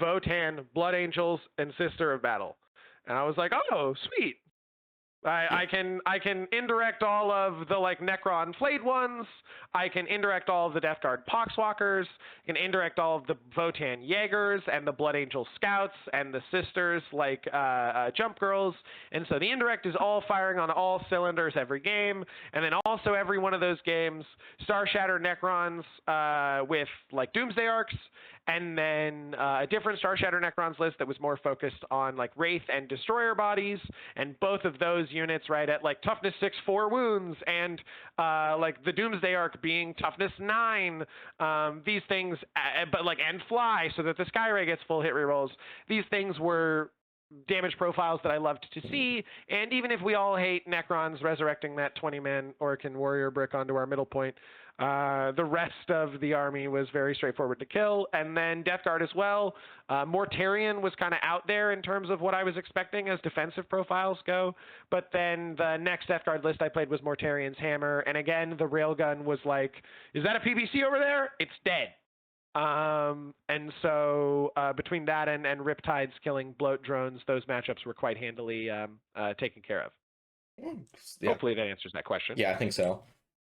Votan, Blood Angels, and Sister of Battle. And I was like, oh, sweet. I can indirect all of the like Necron flayed ones. I can indirect all of the Death Guard Poxwalkers. I can indirect all of the Votan Jaegers and the Blood Angel Scouts and the Sisters like Jump Girls. And so the indirect is all firing on all cylinders every game. And then also every one of those games, Star Shatter Necrons with like Doomsday Arcs, and then a different Star Shatter Necrons list that was more focused on like Wraith and Destroyer bodies, and both of those units, right, at like toughness 6, 4 wounds, and like the Doomsday Arc being toughness 9. These things, but like and fly, so that the Skyray gets full hit rerolls. These things were damage profiles that I loved to see, and even if we all hate Necrons resurrecting that 20-man Orcan warrior brick onto our middle point, the rest of the army was very straightforward to kill. And then Death Guard as well. Mortarion was kind of out there in terms of what I was expecting as defensive profiles go, but then the next Death Guard list I played was Mortarion's Hammer, and again, the Railgun was like, is that a PBC over there? It's dead. And so between that and Riptides killing bloat drones, those matchups were quite handily taken care of. Yeah. Hopefully that answers that question. Yeah, I think so.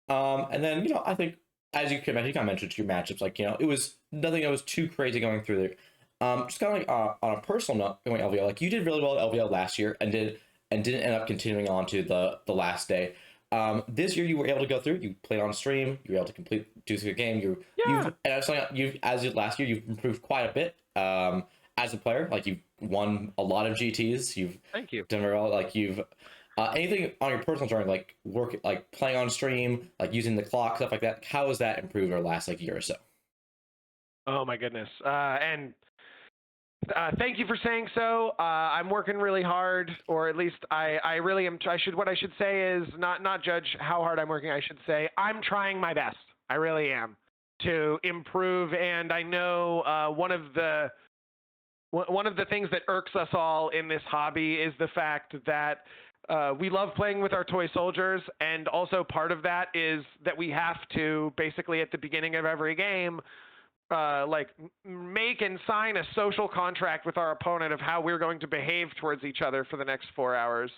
And then, I think, as you kind of mentioned, 2 matchups, like, it was nothing that was too crazy going through there. Just kind of like on a personal note, going LVO, like, you did really well at LVO last year and didn't end up continuing on to the last day. This year you were able to go through. You played on stream. You were able to do through the game. Last year you've improved quite a bit as a player. Like, you've won a lot of GTs. Thank you. Done very well. Like, you've anything on your personal journey, like playing on stream, like using the clock, stuff like that. How has that improved over the last year or so? Oh my goodness. And thank you for saying so. I'm working really hard, or at least I really am. What I should say is not judge how hard I'm working. I should say I'm trying my best. I really am to improve. And I know one of the things that irks us all in this hobby is the fact that we love playing with our toy soldiers, and also part of that is that we have to basically at the beginning of every game like make and sign a social contract with our opponent of how we're going to behave towards each other for the next 4 hours.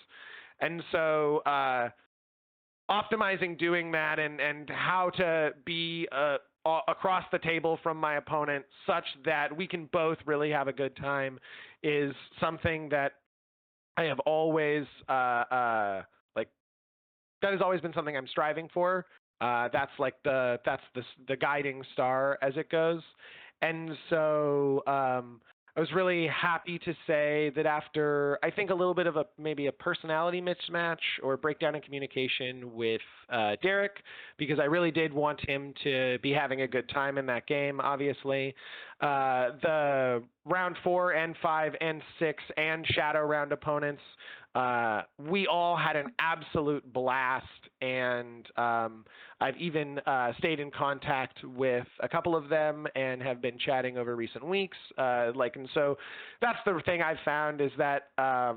And so optimizing doing that and how to be across the table from my opponent such that we can both really have a good time is something that I have always that has always been something I'm striving for. That's like the guiding star as it goes. And so I was really happy to say that after, I think, a little bit of maybe a personality mismatch or breakdown in communication with Derek, because I really did want him to be having a good time in that game, obviously. The round 4 and 5 and 6 and shadow round opponents, we all had an absolute blast, and I've even stayed in contact with a couple of them and have been chatting over recent weeks. And so that's the thing I've found is that I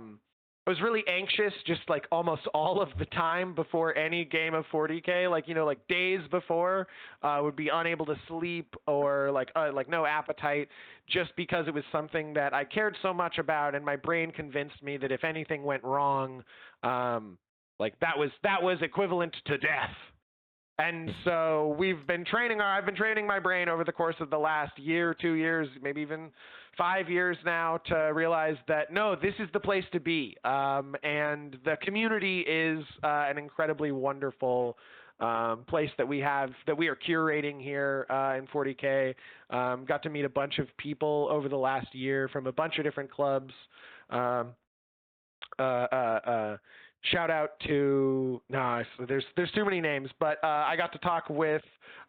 was really anxious just like almost all of the time before any game of 40K, like days before, would be unable to sleep or like no appetite, just because it was something that I cared so much about, and my brain convinced me that if anything went wrong, that was equivalent to death. And so I've been training my brain over the course of the last year, 2 years, maybe even 5 years now to realize that, no, this is the place to be. And the community is an incredibly wonderful place that we are curating here in 40K. Got to meet a bunch of people over the last year from a bunch of different clubs. Shout out to there's too many names, but I got to talk with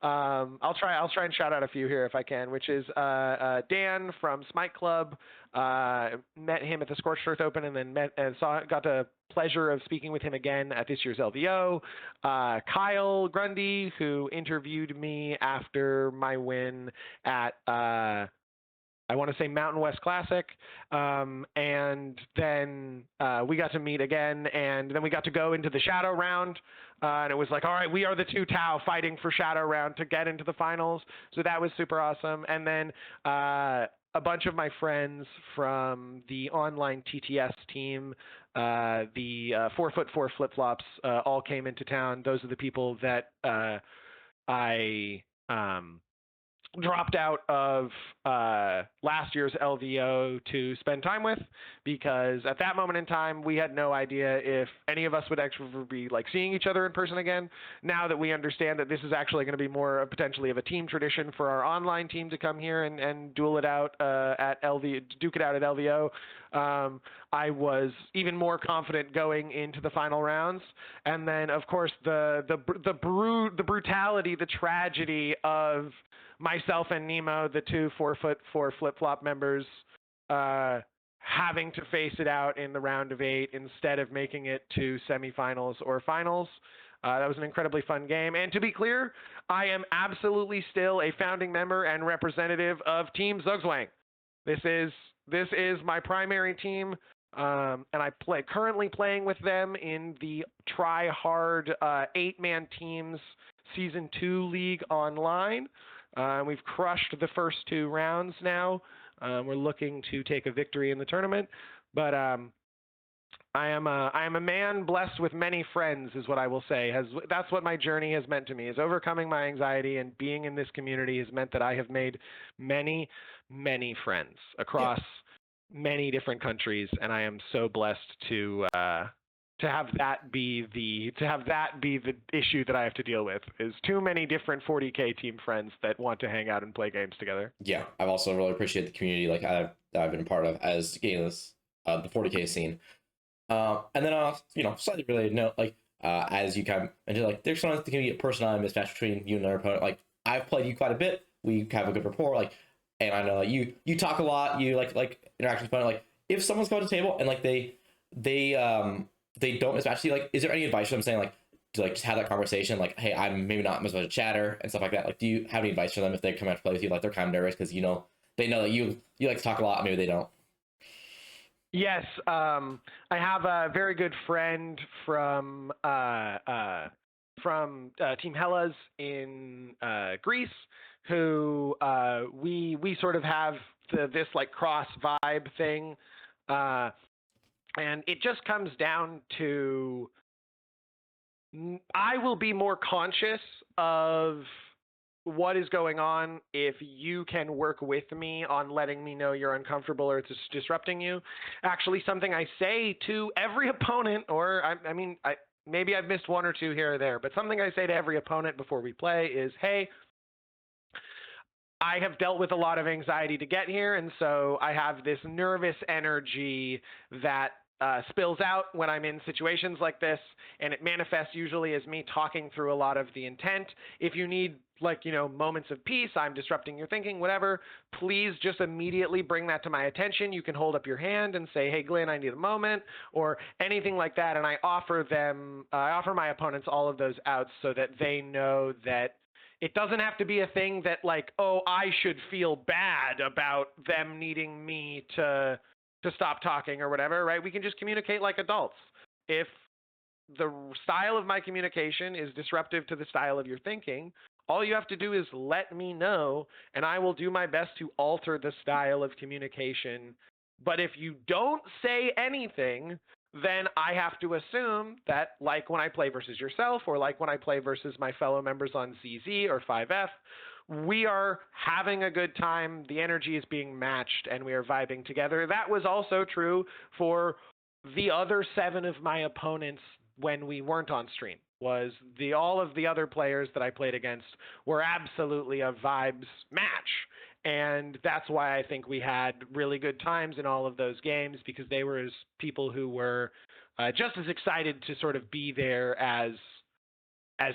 I'll try and shout out a few here if I can, which is Dan from Smite Club. Met him at the Scorched Earth Open, and then got the pleasure of speaking with him again at this year's LVO. Kyle Grundy, who interviewed me after my win at I want to say Mountain West Classic, and then we got to meet again, and then we got to go into the Shadow Round, and it was like, all right, we are the 2 Tau fighting for Shadow Round to get into the finals, so that was super awesome. And then a bunch of my friends from the online TTS team, the 4x4 flip-flops, all came into town. Those are the people that I dropped out of last year's LVO to spend time with, because at that moment in time we had no idea if any of us would actually be like seeing each other in person again. Now that we understand that this is actually going to be more potentially of a team tradition for our online team to come here and duke it out at LVO, I was even more confident going into the final rounds. And then of course the brutality, the tragedy of myself and Nemo, the 2 4x4 flip-flop members, having to face it out in the round of 8 instead of making it to semifinals or finals. That was an incredibly fun game. And to be clear, I am absolutely still a founding member and representative of Team Zugzwang. This is my primary team, and I currently playing with them in the try-hard 8-man teams Season 2 League online. We've crushed the first 2 rounds now. We're looking to take a victory in the tournament, but I am a man blessed with many friends, is what I will say. That's what my journey has meant to me. Is overcoming my anxiety and being in this community has meant that I have made many, many friends across many different countries, and I am so blessed to have that be the issue that I have to deal with, is too many different 40K team friends that want to hang out and play games together. Yeah, I've also really appreciated the community that I've been a part of as getting this the 40K scene. And then slightly related note, as you kind of mentioned, like there's sometimes there can be a personality mismatch between you and your opponent. Like I've played you quite a bit, we have a good rapport, and I know you talk a lot, you like interact with opponent. Like if someone's going to the table and they don't mismatch you, is there any advice for them saying to just have that conversation, hey, I'm maybe not as much a chatter and stuff like that? Do you have any advice for them if they come out to play with you, they're kind of nervous because they know that you like to talk a lot, maybe they don't? Yes, I have a very good friend from Team Hellas in Greece, who we sort of have this cross vibe thing. And it just comes down to, I will be more conscious of what is going on if you can work with me on letting me know you're uncomfortable or it's disrupting you. Actually, something I say to every opponent, or maybe I've missed 1 or 2 here or there, but something I say to every opponent before we play is, hey, I have dealt with a lot of anxiety to get here, and so I have this nervous energy that spills out when I'm in situations like this, and it manifests usually as me talking through a lot of the intent. If you need moments of peace, I'm disrupting your thinking, whatever, please just immediately bring that to my attention. You can hold up your hand and say, hey, Glenn, I need a moment, or anything like that. And I offer my opponents all of those outs so that they know that it doesn't have to be a thing that I should feel bad about them needing me to stop talking or whatever, right? We can just communicate like adults. If the style of my communication is disruptive to the style of your thinking, all you have to do is let me know, and I will do my best to alter the style of communication. But if you don't say anything, then I have to assume that, like when I play versus yourself, or like when I play versus my fellow members on ZZ or 5F, we are having a good time, the energy is being matched, and we are vibing together. That was also true for the other 7 of my opponents when we weren't on stream. Was all of the other players that I played against were absolutely a vibes match. And that's why I think we had really good times in all of those games, because they were people who were just as excited to sort of be there as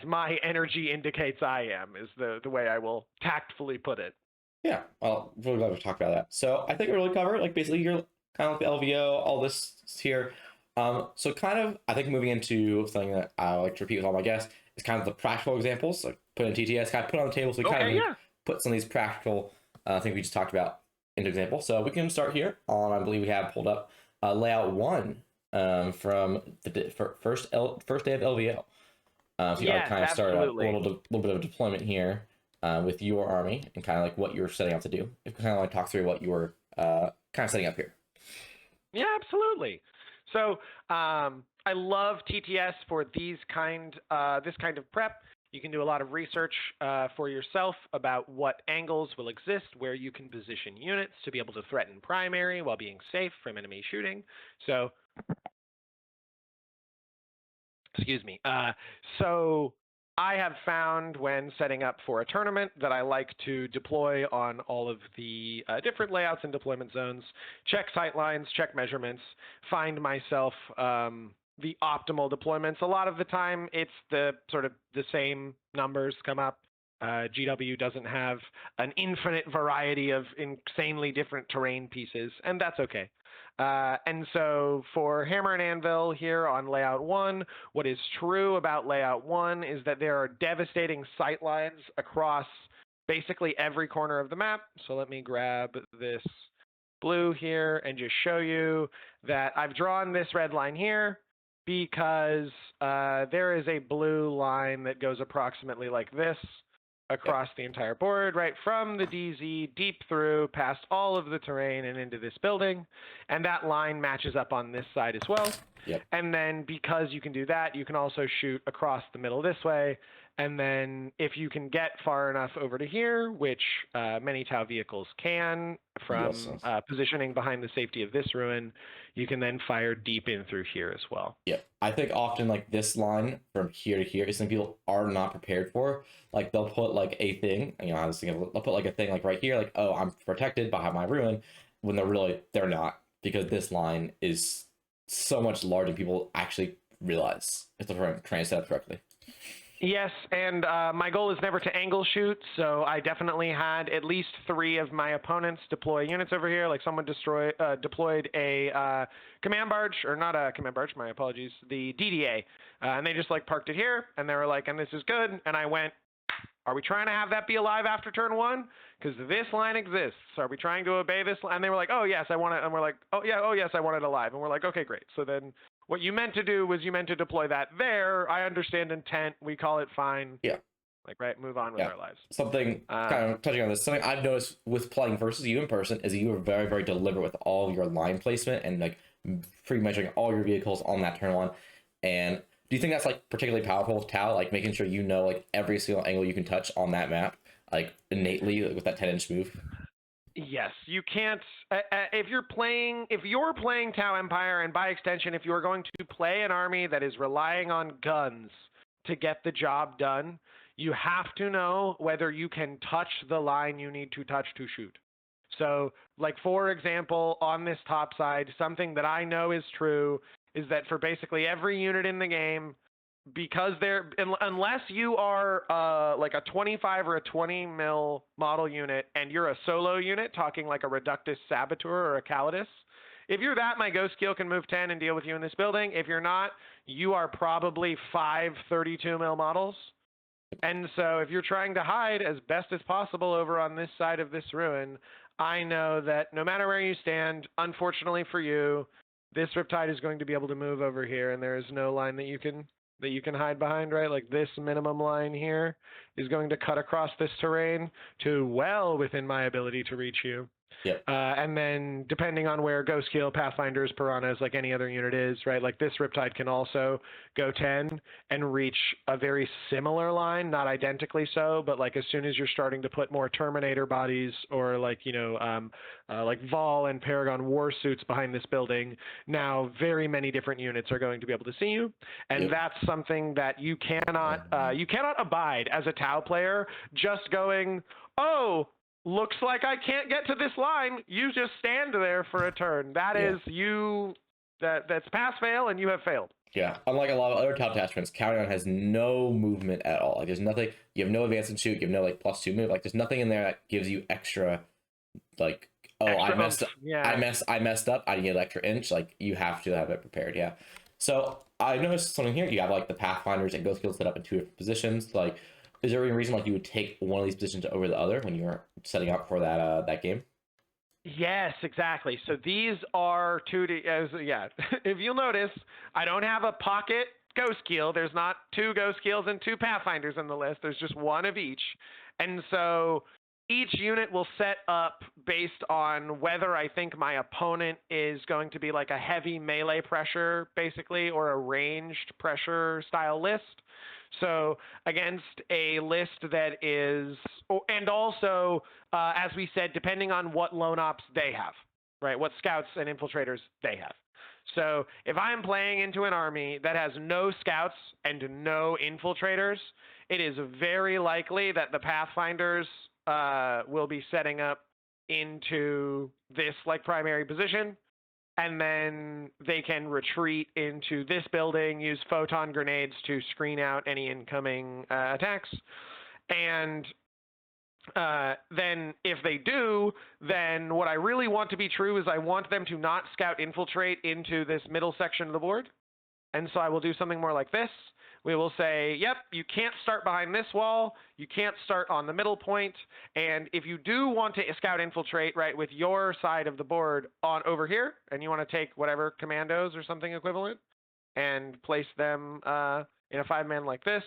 my energy indicates I am, is the way I will tactfully put it. Yeah, well, really glad we talked about that. So I think we really covered, like, basically you're kind of like the LVO, all this here. So kind of, I think moving into something that I like to repeat with all my guests is kind of the practical examples, like put in TTS, kind of put on the table, so we kind of put some of these practical things we just talked about into example. So we can start here on, I believe we have pulled up layout 1 from the first day of LVO. So you kind of start a little bit of deployment here with your army and kind of like what you're setting out to do. If you kind of want to talk through what you were kind of setting up here. Yeah, absolutely. So I love TTS for this kind of prep. You can do a lot of research for yourself about what angles will exist, where you can position units to be able to threaten primary while being safe from enemy shooting. So, excuse me. So I have found when setting up for a tournament that I like to deploy on all of the different layouts and deployment zones, check sight lines, check measurements, find myself the optimal deployments. A lot of the time it's the sort of the same numbers come up. GW doesn't have an infinite variety of insanely different terrain pieces, and that's okay. And so for Hammer and Anvil here on layout 1, what is true about layout 1 is that there are devastating sight lines across basically every corner of the map. So let me grab this blue here and just show you that I've drawn this red line here because there is a blue line that goes approximately like this across the entire board, right from the DZ deep through past all of the terrain and into this building. And that line matches up on this side as well. Yep. And then because you can do that, you can also shoot across the middle this way. And then if you can get far enough over to here, which many Tau vehicles can from positioning behind the safety of this ruin, you can then fire deep in through here as well. Yeah, I think often like this line from here to here is something people are not prepared for. Like they'll put like a thing, you know, I was thinking they'll put like a thing like right here, like, oh, I'm protected by my ruin, when they're not, because this line is so much larger than people actually realize if they're trying to set up correctly. Yes, and my goal is never to angle shoot, so I definitely had at least 3 of my opponents deploy units over here. Like someone deployed a command barge, or not a command barge, my apologies, the DDA, and they just like parked it here, and they were like, and this is good, and I went, are we trying to have that be alive after turn 1? Because this line exists. Are we trying to obey this line? And they were like, oh yes, I want it, and we're like, oh yes, I want it alive, and we're like, okay, great. So then what you meant to do was you meant to deploy that there. I understand intent. We call it fine. Yeah. Like, right, move on with our lives. Something kind of touching on this, something I've noticed with playing versus you in person is that you are very, very deliberate with all your line placement and like pre-measuring all your vehicles on that turn 1. And do you think that's like particularly powerful with Tau, like making sure you know like every single angle you can touch on that map, like innately, like, with that 10-inch move? Yes, you can't. If you're playing Tau Empire, and by extension, if you are going to play an army that is relying on guns to get the job done, you have to know whether you can touch the line you need to touch to shoot. So, like for example, on this top side, something that I know is true is that for basically every unit in the game, because unless you are like a 25 or a 20 mil model unit and you're a solo unit, talking like a Reductus Saboteur or a Calidus, if you're that, my Ghost Keel can move 10 and deal with you in this building. If you're not, you are probably 5 32 mil models. And so if you're trying to hide as best as possible over on this side of this ruin, I know that no matter where you stand, unfortunately for you, this Riptide is going to be able to move over here, and there is no line that you can hide behind, right? Like this minimum line here is going to cut across this terrain to well within my ability to reach you. Yep. And then depending on where Ghost Keel, Pathfinders, Piranhas, like any other unit is, right? Like this Riptide can also go 10 and reach a very similar line, not identically so, but like as soon as you're starting to put more Terminator bodies or like, like Vol and Paragon war suits behind this building, now very many different units are going to be able to see you. And Yep. that's something that you cannot abide as a Tau player just going, oh, looks like I can't get to this line. You just stand there for a turn. That is you. That's pass fail, and you have failed. Yeah. Unlike a lot of other Tau attachments, Countdown has no movement at all. Like there's nothing. You have no advance and shoot. You have no like +2 move. Like there's nothing in there that gives you extra. Like I messed up. Yeah. I messed up. I need an extra inch. Like you have to have it prepared. Yeah. So I noticed something here. You have like the Pathfinders and Ghost Keel set up in 2 different positions. Like, is there any reason like you would take one of these positions over the other when you're setting up for that game? Yes, exactly. So these are if you'll notice, I don't have a pocket Ghost Keel. There's not 2 Ghost Keels and 2 Pathfinders in the list. There's just one of each. And so each unit will set up based on whether I think my opponent is going to be like a heavy melee pressure, basically, or a ranged pressure style list. So against a list that is, and also, as we said, depending on what lone ops they have, right? What scouts and infiltrators they have. So if I'm playing into an army that has no scouts and no infiltrators, it is very likely that the Pathfinders will be setting up into this like primary position. And then they can retreat into this building, use photon grenades to screen out any incoming attacks. And then if they do, then what I really want to be true is I want them to not scout infiltrate into this middle section of the board. And so I will do something more like this. We will say, yep, you can't start behind this wall. You can't start on the middle point. And if you do want to scout infiltrate, right, with your side of the board on over here, and you want to take whatever commandos or something equivalent and place them in a 5-man like this,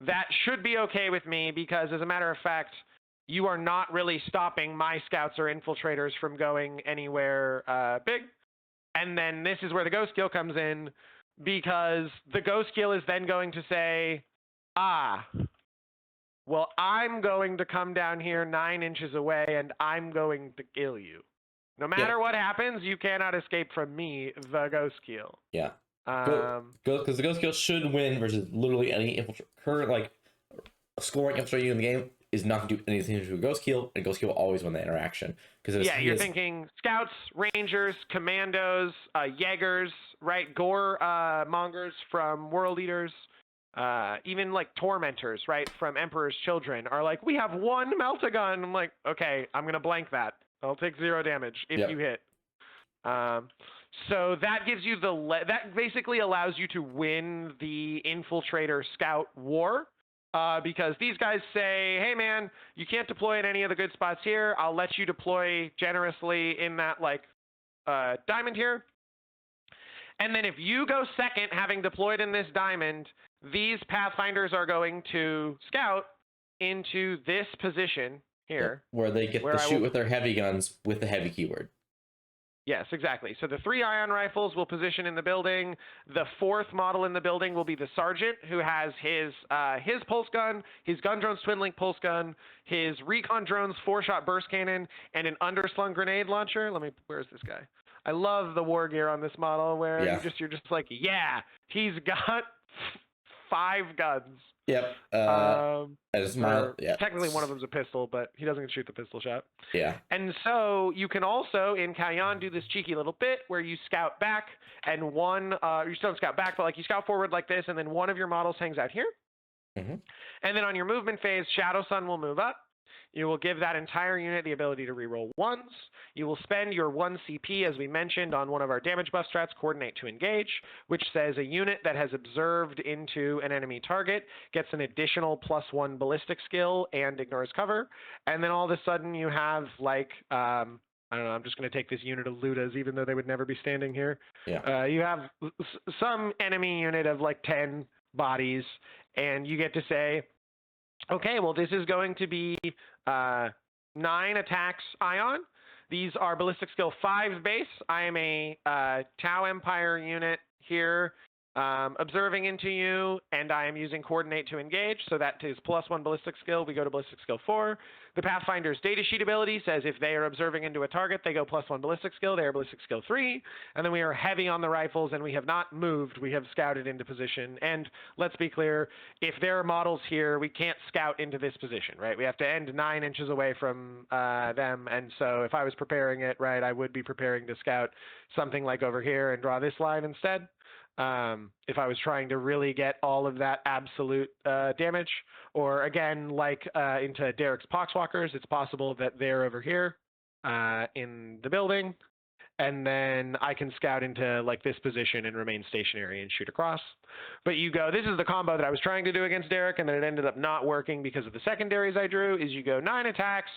that should be okay with me because, as a matter of fact, you are not really stopping my scouts or infiltrators from going anywhere big. And then this is where the Ghost Keel comes in, because the Ghost Keel is then going to say, well, I'm going to come down here 9 inches away and I'm going to kill you. No matter what happens, you cannot escape from me, the Ghost Keel. Yeah. Because the Ghost Keel should win versus literally any current like scoring infiltrating in the game is not to do anything to a Ghost Keel, and Ghost Keel will always win the interaction. Because you're thinking scouts, rangers, commandos, Jaegers, right? Gore mongers from World Eaters, even like tormentors, right? From Emperor's Children are like, we have 1 Meltagun. I'm like, okay, I'm gonna blank that. I'll take 0 damage if you hit. So that gives you that basically allows you to win the infiltrator scout war. Because these guys say, hey man, you can't deploy in any of the good spots here. I'll let you deploy generously in that like diamond here. And then if you go second, having deployed in this diamond, these Pathfinders are going to scout into this position here. Where they get to shoot with their heavy guns with the heavy keyword. Yes, exactly. So the 3 ion rifles will position in the building. The 4th model in the building will be the sergeant, who has his pulse gun, his gun drone's twin link pulse gun, his recon drone's 4-shot burst cannon, and an underslung grenade launcher. Where's this guy? I love the war gear on this model where you're just like, yeah, he's got 5 guns. Yep. Technically, one of them's a pistol, but he doesn't shoot the pistol shot. Yeah. And so you can also, in Kayan, do this cheeky little bit where you scout back, and you still don't scout back, but like you scout forward like this, and then one of your models hangs out here. Mm-hmm. And then on your movement phase, Shadow Sun will move up. You will give that entire unit the ability to reroll 1s. You will spend your 1 CP, as we mentioned, on one of our damage buff strats, Coordinate to Engage, which says a unit that has observed into an enemy target gets an additional +1 ballistic skill and ignores cover. And then all of a sudden you have like, I don't know, I'm just going to take this unit of Ludas, even though they would never be standing here. Yeah. You have some enemy unit of like 10 bodies, and you get to say, okay, well, this is going to be 9 attacks ion. These are ballistic skill 5 base. I am a Tau Empire unit here, observing into you, and I am using coordinate to engage, so that is +1 ballistic skill. We go to ballistic skill 4. The Pathfinder's datasheet ability says if they are observing into a target, they go +1 ballistic skill. They are ballistic skill 3. And then we are heavy on the rifles, and we have not moved. We have scouted into position. And let's be clear, if there are models here, we can't scout into this position, right? We have to end 9 inches away from them. And so if I was preparing it, right, I would be preparing to scout something like over here and draw this line instead. If I was trying to really get all of that absolute damage, or again, like into Derek's Poxwalkers, it's possible that they're over here in the building, and then I can scout into like this position and remain stationary and shoot across. But you go, this is the combo that I was trying to do against Derek, and then it ended up not working because of the secondaries I drew, is you go 9 attacks,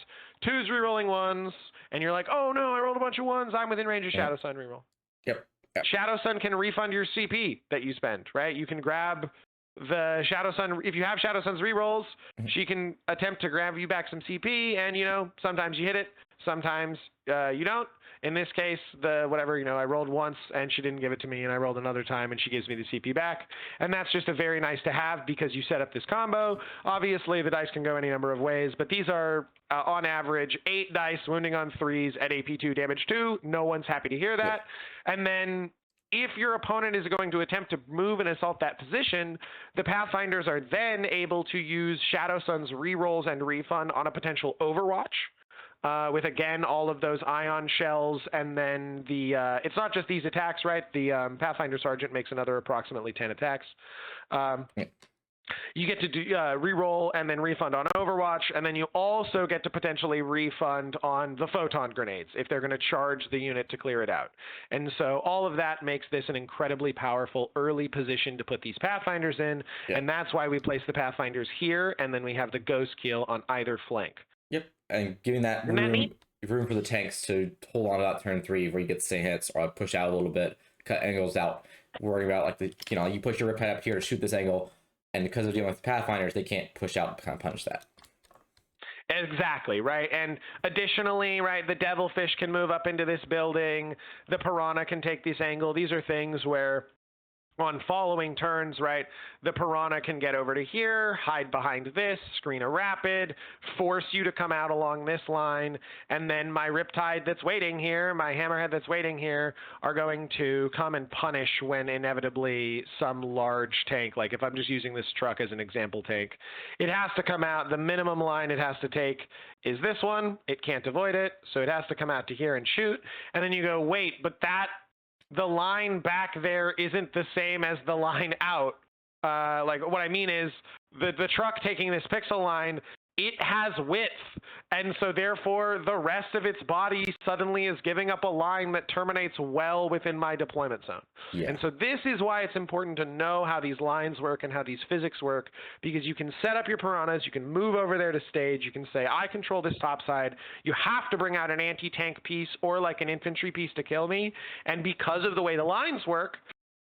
2's rerolling 1s, and you're like, oh no, I rolled a bunch of 1s, I'm within range of Shadow Sun reroll. Yep. Shadow Sun can refund your CP that you spent, right? You can grab the Shadow Sun. If you have Shadow Sun's rerolls, she can attempt to grab you back some CP, and, you know, sometimes you hit it, sometimes you don't. In this case, whatever, you know, I rolled once and she didn't give it to me, and I rolled another time and she gives me the CP back. And that's just a very nice to have because you set up this combo. Obviously, the dice can go any number of ways, but these are, on average, 8 dice wounding on 3s at AP2 damage 2. No one's happy to hear that. Yep. And then if your opponent is going to attempt to move and assault that position, the Pathfinders are then able to use Shadow Sun's rerolls and refund on a potential Overwatch. With, again, all of those ion shells, and then it's not just these attacks, right? The Pathfinder Sergeant makes another approximately 10 attacks. You get to do reroll and then refund on Overwatch, and then you also get to potentially refund on the photon grenades if they're going to charge the unit to clear it out. And so all of that makes this an incredibly powerful early position to put these Pathfinders in, and that's why we place the Pathfinders here, and then we have the Ghost Keel on either flank. Yep, and giving that room for the tanks to hold on to that turn 3 where you get the same hits or push out a little bit, cut angles out, worrying about like you push your Riptide up here to shoot this angle, and because they're dealing with Pathfinders, they can't push out and kind of punish that. Exactly, right? And additionally, right, the Devilfish can move up into this building, the Piranha can take this angle. These are things where on following turns, right, the Piranha can get over to here, hide behind this, screen a rapid, force you to come out along this line, and then my Riptide that's waiting here, my Hammerhead that's waiting here, are going to come and punish when inevitably some large tank, like if I'm just using this truck as an example tank, it has to come out. The minimum line it has to take is this one. It can't avoid it, so it has to come out to here and shoot. And then you go, wait, but the line back there isn't the same as the line out. Like what I mean is the truck taking this pixel line, it has width, and so therefore the rest of its body suddenly is giving up a line that terminates well within my deployment zone. Yeah. And so this is why it's important to know how these lines work and how these physics work, because you can set up your Piranhas, you can move over there to stage, you can say, I control this top side, you have to bring out an anti-tank piece or like an infantry piece to kill me, and because of the way the lines work,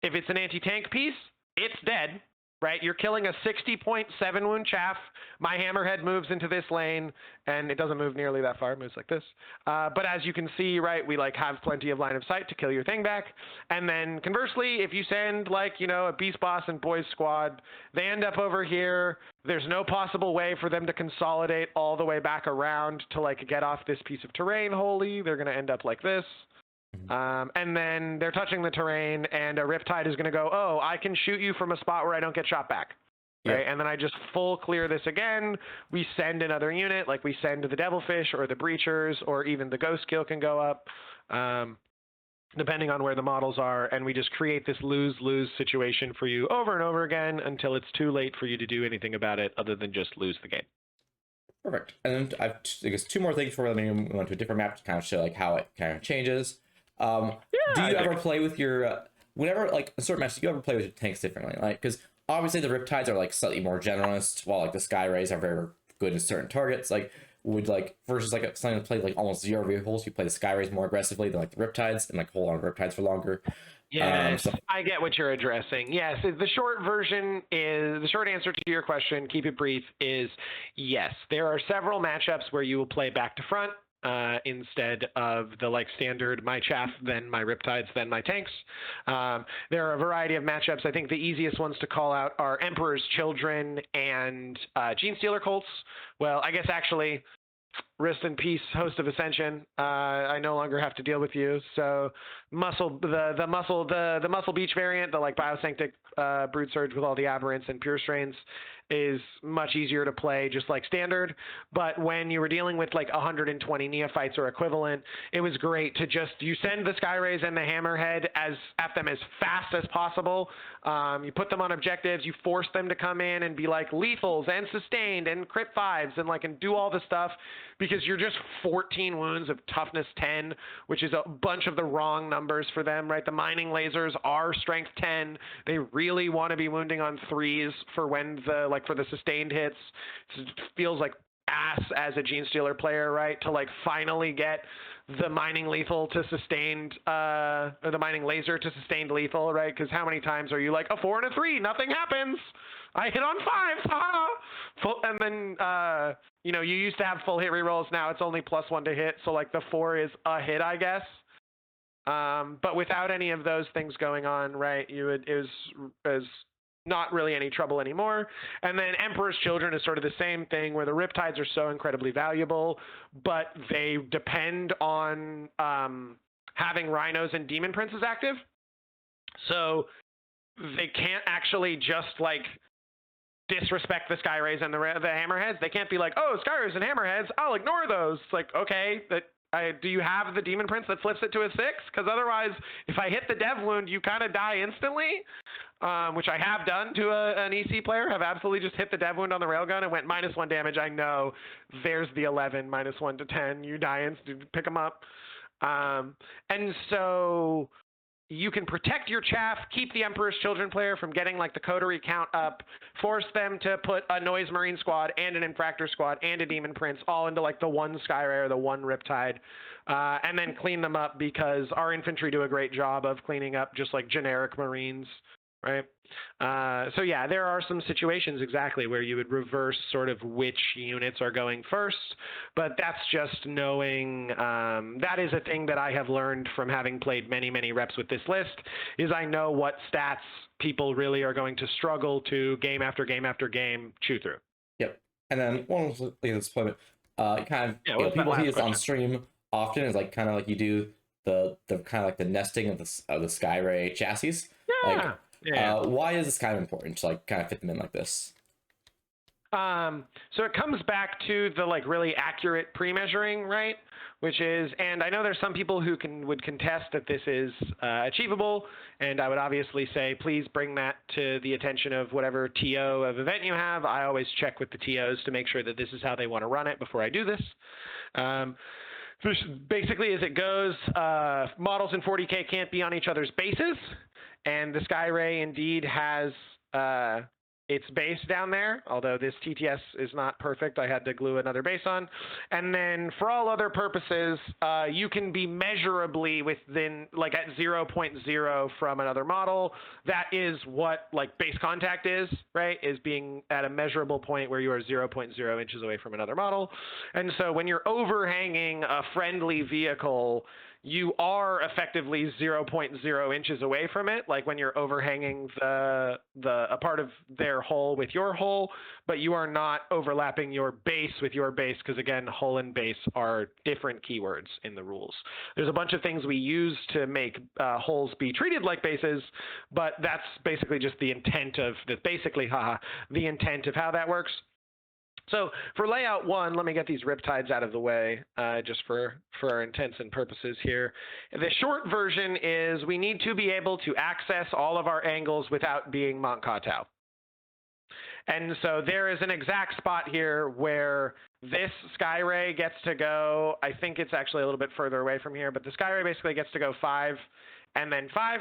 if it's an anti-tank piece, it's dead. Right, you're killing a 60.7 wound chaff. My Hammerhead moves into this lane, and it doesn't move nearly that far. It moves like this. But as you can see, right, we like have plenty of line of sight to kill your thing back. And then conversely, if you send like a Beast Boss and Boys Squad, they end up over here. There's no possible way for them to consolidate all the way back around to like get off this piece of terrain wholly. They're going to end up like this. And then they're touching the terrain, and a Riptide is going to go, oh, I can shoot you from a spot where I don't get shot back. Right? Yeah. And then I just full clear this again. We send another unit, like we send the Devilfish or the Breachers, or even the Ghost Kill can go up, depending on where the models are. And we just create this lose-lose situation for you over and over again until it's too late for you to do anything about it other than just lose the game. Perfect. And I guess 2 more things before we move on to a different map to kind of show like how it kind of changes. Do you ever play with your whenever like a certain match? Do you ever play with your tanks differently? Like, because obviously the Riptides are like slightly more generalist, while like the Sky Rays are very good at certain targets. Like, would like versus like something that plays like almost 0 vehicles, you play the Sky Rays more aggressively than like the Riptides and like hold on Riptides for longer. Yes, I get what you're addressing. Yes, the short answer to your question, keep it brief, is yes. There are several matchups where you will play back to front. instead of the like standard my chaff, then my riptides, then my tanks. There are a variety of matchups. I think the easiest ones to call out are Emperor's Children and Genestealer Colts. Well, I guess actually, rest in peace, Host of Ascension. I no longer have to deal with you. So the muscle beach variant, the like Biosanctic Brood Surge with all the aberrants and pure strains, is much easier to play just like standard. But when you were dealing with like 120 neophytes or equivalent, it was great to just, you send the Skyrays and the Hammerhead at them as fast as possible. You put them on objectives, you force them to come in and be like lethals and sustained and crit 5s and do all the stuff, because you're just 14 wounds of toughness 10, which is a bunch of the wrong numbers for them, right? The mining lasers are strength 10. They really want to be wounding on 3s for when for the sustained hits. It feels like ass as a Genestealer player, right? To finally get the mining lethal to sustained, or the mining laser to sustained lethal, right? Because how many times are you like a 4 and a 3, nothing happens, I hit on 5s, haha. And then you used to have full hit rerolls. Now it's only +1 to hit, so the 4 is a hit, I guess. But without any of those things going on, right? It was not really any trouble anymore. And then Emperor's Children is sort of the same thing, where the Riptides are so incredibly valuable, but they depend on having Rhinos and Demon Princes active. So they can't actually just disrespect the Skyrays and the Hammerheads. They can't be like, oh, Skyrays and Hammerheads, I'll ignore those. It's okay, do you have the Demon Prince that flips it to a 6? Because otherwise, if I hit the dev wound, you kind of die instantly, which I have done to an EC player. Have absolutely just hit the dev wound on the railgun and went -1 damage. I know, there's the 11, -1 to 10. You die instantly, pick them up. And so you can protect your chaff, keep the Emperor's Children player from getting the coterie count up, force them to put a Noise Marine squad and an Infractor squad and a Demon Prince all into the one Skyray or the one Riptide, and then clean them up, because our infantry do a great job of cleaning up just generic Marines, right? So yeah, there are some situations exactly where you would reverse sort of which units are going first, but that's just knowing, that is a thing that I have learned from having played many, many reps with this list, is I know what stats people really are going to struggle to game after game after game chew through. Yep. And then one of the deployment, people see this on stream often is you do the kind of the nesting of the Skyray chassis. Yeah. Why is this kind of important to kind of fit them in like this? So it comes back to the really accurate pre-measuring, right? Which is, and I know there's some people who would contest that this is achievable, and I would obviously say, please bring that to the attention of whatever TO of event you have. I always check with the TOs to make sure that this is how they want to run it before I do this. Basically, as it goes, models in 40K can't be on each other's bases. And the Skyray indeed has its base down there, although this TTS is not perfect. I had to glue another base on. And then for all other purposes, you can be measurably within, at 0.0 from another model. That is what base contact is, right? Is being at a measurable point where you are 0.0 inches away from another model. And so when you're overhanging a friendly vehicle, you are effectively 0.0 inches away from it, when you're overhanging a part of their hull with your hull, but you are not overlapping your base with your base, because again, hull and base are different keywords in the rules. There's a bunch of things we use to make hulls be treated like bases, but that's basically just the intent of the intent of how that works. So for layout 1, let me get these Riptides out of the way, just for our intents and purposes here. The short version is we need to be able to access all of our angles without being Mont Katau. And so there is an exact spot here where this Skyray gets to go. I think it's actually a little bit further away from here, but the Skyray basically gets to go 5 and then 5.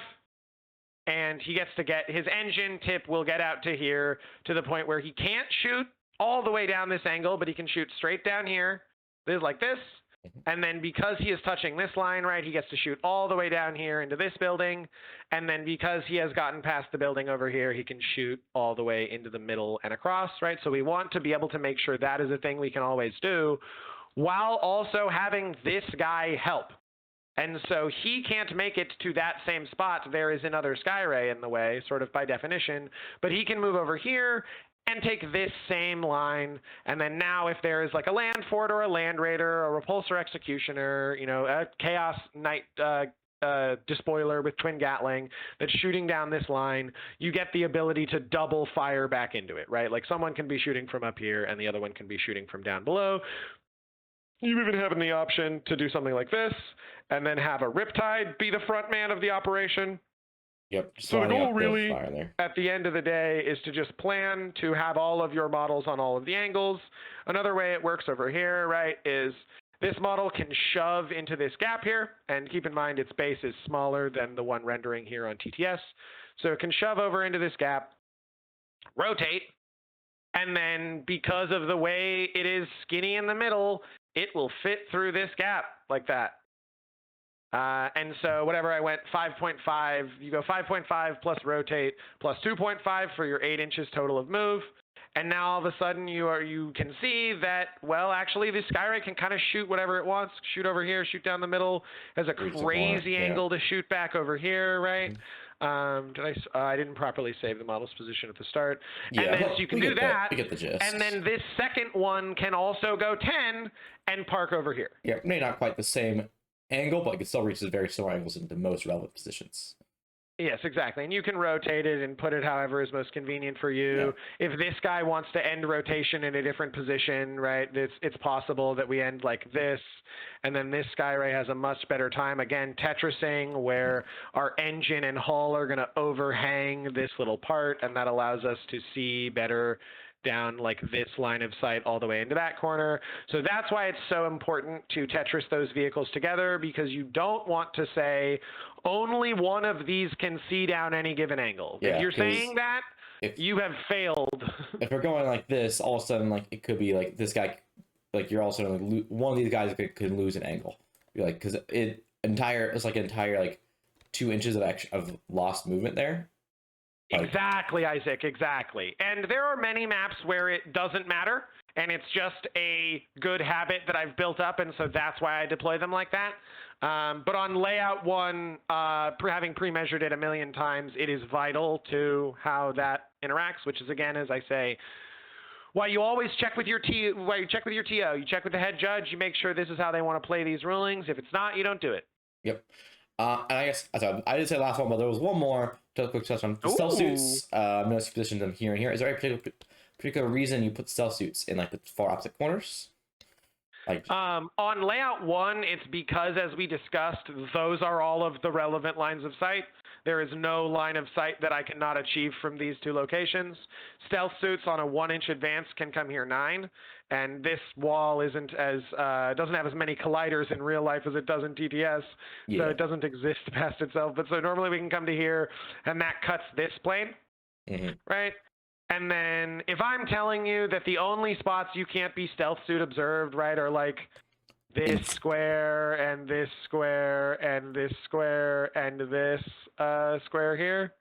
And he gets to get his engine tip will get out to here, to the point where he can't shoot all the way down this angle, but he can shoot straight down here. This like this. And then because he is touching this line, right, he gets to shoot all the way down here into this building. And then because he has gotten past the building over here, he can shoot all the way into the middle and across, right? So we want to be able to make sure that is a thing we can always do. while also having this guy help. And so he can't make it to that same spot. There is another Skyray in the way, sort of by definition, but he can move over here and take this same line. And then now if there is like a land fort or a land raider, a repulsor executioner, you know, a chaos knight despoiler with twin Gatling that's shooting down this line, you get the ability to double fire back into it, right? Like someone can be shooting from up here and the other one can be shooting from down below. You even have the option to do something like this and then have a Riptide be the front man of the operation. Yep. So the goal really at the end of the day is to just plan to have all of your models on all of the angles. Another way it works over here, right, is this model can shove into this gap here, and keep in mind its base is smaller than the one rendering here on TTS. So it can shove over into this gap, rotate, and then because of the way it is skinny in the middle, it will fit through this gap like that. And so whatever I went 5.5, you go 5.5 plus rotate plus 2.5 for your 8 inches total of move. And now all of a sudden you can see that, well, actually this Skyray can kind of shoot whatever it wants. Shoot over here, shoot down the middle. Has a crazy angle to shoot back over here, right? I didn't properly save the model's position at the start. Yeah, and then so you can do that. We get the gist. And then this second one can also go 10 and park over here. Yeah, maybe not quite the same angle, but it still reaches very similar angles into most relevant positions. Yes, exactly. And you can rotate it and put it however is most convenient for you. Yeah. If this guy wants to end rotation in a different position, right, it's possible that we end like this. And then this Skyray has a much better time, again, Tetrising, where our engine and hull are going to overhang this little part, and that allows us to see better down like this line of sight all the way into that corner. So that's why it's so important to Tetris those vehicles together, because you don't want to say only one of these can see down any given angle. Yeah, if you're saying that, you have failed. If we're going like this, all of a sudden, like, it could be like this guy, like you're also like, one of these guys could lose an angle. You're like, because it's like an entire like 2 inches of lost movement there. Exactly, Isaac, exactly. And there are many maps where it doesn't matter, and it's just a good habit that I've built up, and so that's why I deploy them like that. But on layout 1, having pre-measured it a million times, it is vital to how that interacts, which is, again, as I say, why you always check with your TO, you check with the head judge, you make sure this is how they want to play these rulings. If it's not, you don't do it. Yep. And I guess I did say last one, but there was one more. Just a quick touch on the stealth suits. Notice you positioned them here and here. Is there a particular reason you put stealth suits in like the far opposite corners? Like on layout 1, it's because, as we discussed, those are all of the relevant lines of sight. There is no line of sight that I cannot achieve from these 2 locations. Stealth suits on a 1-inch advance can come here 9, and this wall isn't as doesn't have as many colliders in real life as it does in TTS, so it doesn't exist past itself. But so normally we can come to here, and that cuts this plane, right? And then if I'm telling you that the only spots you can't be stealth suit observed, right, are like this square and this square and this square and this square here,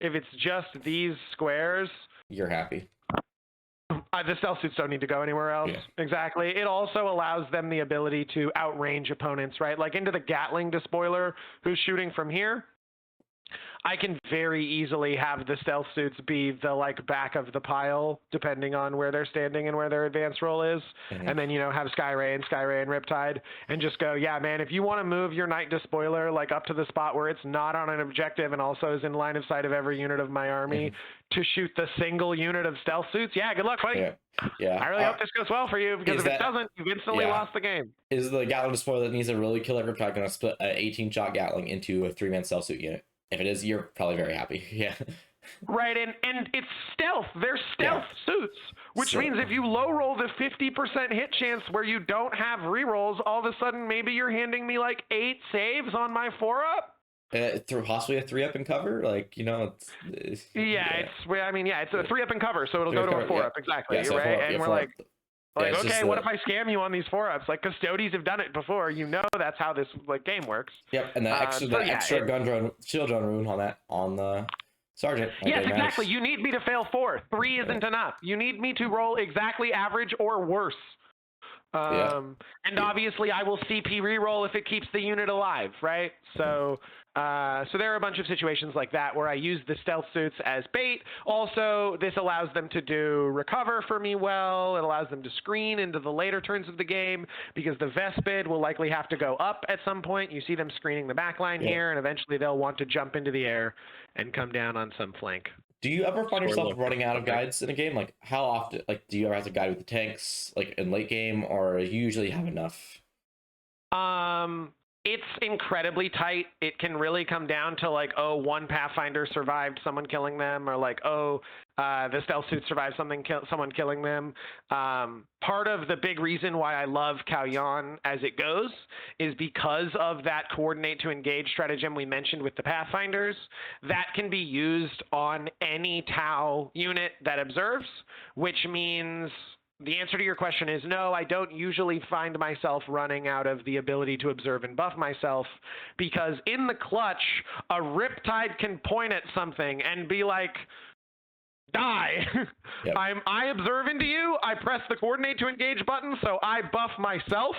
if it's just these squares, you're happy. The stealth suits don't need to go anywhere else. Yeah. Exactly. It also allows them the ability to outrange opponents, right? Like into the Gatling despoiler who's shooting from here, I can very easily have the stealth suits be the like back of the pile, depending on where they're standing and where their advance roll is. And then, you know, have Skyray and Riptide and just go, yeah, man, if you want to move your Knight despoiler like up to the spot where it's not on an objective and also is in line of sight of every unit of my army to shoot the single unit of stealth suits, yeah, good luck, buddy. Yeah. I really hope this goes well for you, because if it doesn't, you've instantly lost the game. Is the Gatling despoiler that needs a really killer Riptide going to split an 18-shot Gatling into a 3-man stealth suit unit? If it is, you're probably very happy. Yeah. Right, and it's stealth. They're stealth suits, which means if you low roll the 50% hit chance where you don't have rerolls, all of a sudden maybe you're handing me like 8 saves on my 4-up. Through possibly a 3-up and cover, like, you know, it's a 3-up and cover, so it'll go to a 4-up, exactly. So right, and we're like, okay, what the... if I scam you on these 4-ups? Like, Custodies have done it before. You know that's how this like game works. Yep, and the extra gun drone, shield drone rune on the sergeant. Yes, exactly. You need me to fail 4. 3 isn't enough. You need me to roll exactly average or worse. Yeah. And obviously I will CP reroll if it keeps the unit alive, right? So so there are a bunch of situations like that where I use the stealth suits as bait. Also, this allows them to do recover for me well. It allows them to screen into the later turns of the game because the Vespid will likely have to go up at some point. You see them screening the backline here, and eventually they'll want to jump into the air and come down on some flank. Do you ever find yourself running out of guides in a game? Like, how often? Like, do you ever have to guide with the tanks, like in late game, or you usually have enough? It's incredibly tight. It can really come down to like, oh, one Pathfinder survived someone killing them, or like, oh, the stealth suit survived someone killing them. Part of the big reason why I love Kauyon as it goes is because of that coordinate to engage stratagem we mentioned with the Pathfinders. That can be used on any Tau unit that observes, which means the answer to your question is no, I don't usually find myself running out of the ability to observe and buff myself, because in the clutch, a Riptide can point at something and be like, die. Yep. I observe into you, I press the coordinate to engage button, so I buff myself.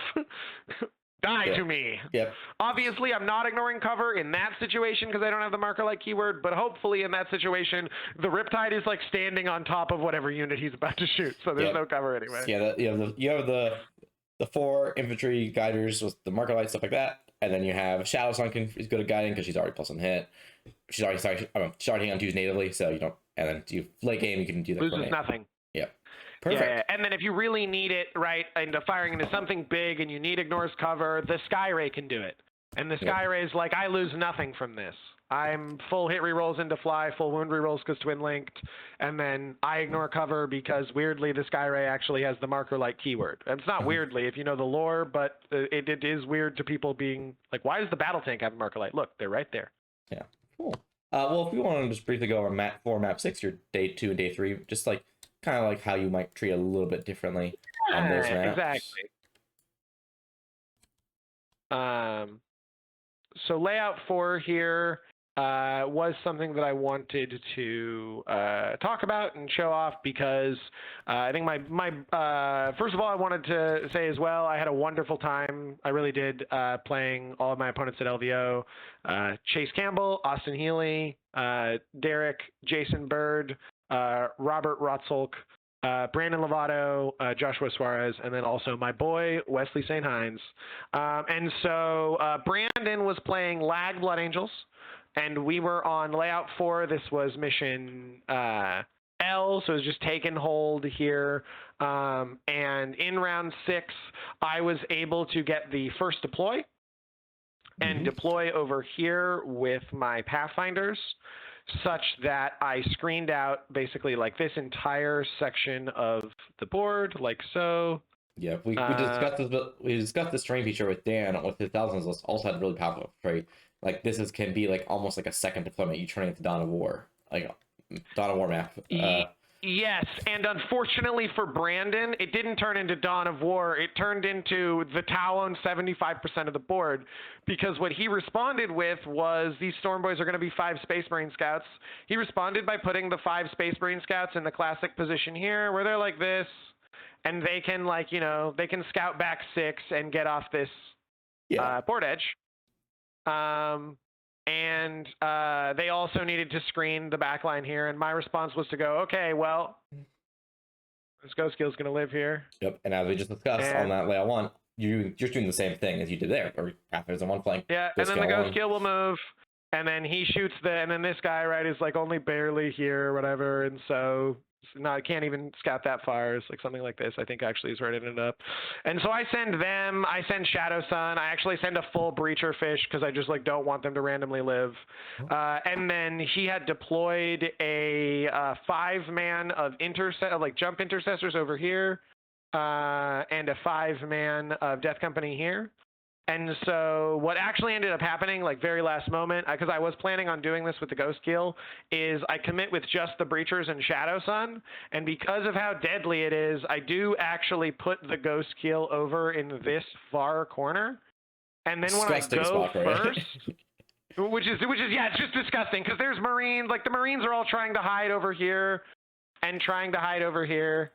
Die to me. Yep. Obviously, I'm not ignoring cover in that situation because I don't have the marker like keyword, but hopefully in that situation, the Riptide is like standing on top of whatever unit he's about to shoot, so there's no cover anyway. Yeah, you have the 4 infantry guiders with the marker light, stuff like that, and then you have Shadow Sun is good at guiding because she's already plus 1 hit. She's already starting on 2s natively, so you don't. And then you late game, you can do that. Loses nothing. Yeah. Perfect. Yeah, and then if you really need it, right, into firing into something big and you need ignores cover, the Skyray can do it. And the Skyray's like, I lose nothing from this. I'm full hit rerolls into fly, full wound rerolls because twin linked, and then I ignore cover because weirdly the Skyray actually has the marker like keyword. And it's not weirdly if you know the lore, but it is weird to people being like, why does the battle tank have a marker light? Look, they're right there. Yeah, cool. Well, if you want to just briefly go over map 4, map 6, your day 2 and day 3, just like kind of like how you might treat a little bit differently on those maps. Exactly. So layout 4 here was something that I wanted to talk about and show off because I think first of all, I wanted to say as well, I had a wonderful time. I really did playing all of my opponents at LVO. Chase Campbell, Austin Healy, Derek, Jason Bird, Robert Rotzolk, Brandon Lovato, Joshua Suarez, and then also my boy, Wesley St. Hines. And so Brandon was playing Lag Blood Angels, and we were on layout 4. This was mission L, so it was just take and hold here. And in round 6, I was able to get the first deploy and deploy over here with my Pathfinders, such that I screened out basically like this entire section of the board, like so. Yeah, we discussed this terrain feature with Dan with his thousands list. Also had a really powerful trait. Like this can be like almost like a second deployment. You turn it into Dawn of War, like Dawn of War map. Yes, and unfortunately for Brandon, it didn't turn into Dawn of War. It turned into the Tau owned 75% of the board, because what he responded with was these Storm Boys are going to be 5 Space Marine Scouts. He responded by putting the 5 Space Marine Scouts in the classic position here, where they're like this, and they can they can scout back 6 and get off this board edge. And they also needed to screen the backline here, and my response was to go, okay, well, this Ghost Skill's going to live here. Yep, and as we just discussed on that layout 1, you're doing the same thing as you did there, or Pathfinders on one flank. Yeah, and then the Ghost Skill will move, and then he shoots and then this guy, right, is like only barely here or whatever, and so I can't even scout that far. It's like something like this, I think, actually is where it ended up. And so I send Shadow Sun. I actually send a full Breacher Fish because I just don't want them to randomly live. And then he had deployed a 5-man of jump intercessors over here, and a 5-man of Death Company here. And so what actually ended up happening, very last moment, because I was planning on doing this with the Ghost Kill, is I commit with just the Breachers and Shadow Sun, and because of how deadly it is, I do actually put the Ghost Kill over in this far corner, and then when I go first, which is it's just disgusting, because there's Marines, the Marines are all trying to hide over here, and trying to hide over here.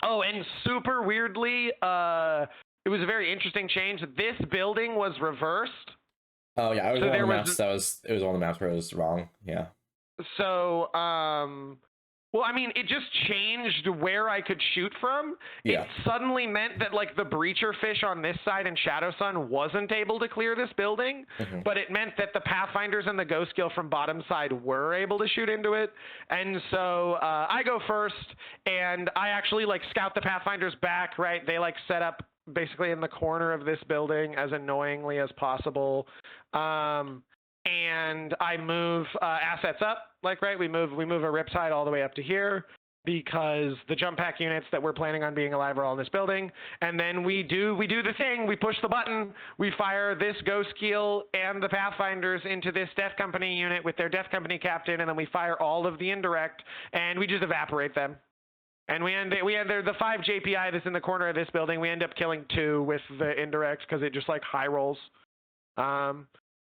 Oh, and super weirdly, it was a very interesting change. This building was reversed. Oh yeah, it was So one of the there maps it was one of the maps where it was wrong. Yeah. So, well, I mean, it just changed where I could shoot from. Yeah. It suddenly meant that like the breacher fish on this side and Shadow Sun wasn't able to clear this building, but it meant that the Pathfinders and the Ghost Kill from bottom side were able to shoot into it. And so I go first, and I actually like scout the Pathfinders back. Right, they like set up basically in the corner of this building as annoyingly as possible. And I move assets up, like, right, we move a Riptide all the way up to here because the jump pack units that we're planning on being alive are all in this building. And then we do the thing, we push the button, we fire this Ghost Keel and the Pathfinders into this Death Company unit with their Death Company captain, and then we fire all of the indirect, and we just evaporate them. And we end the 5 JPI that's in the corner of this building, we end up killing 2 with the indirect because it just like high rolls.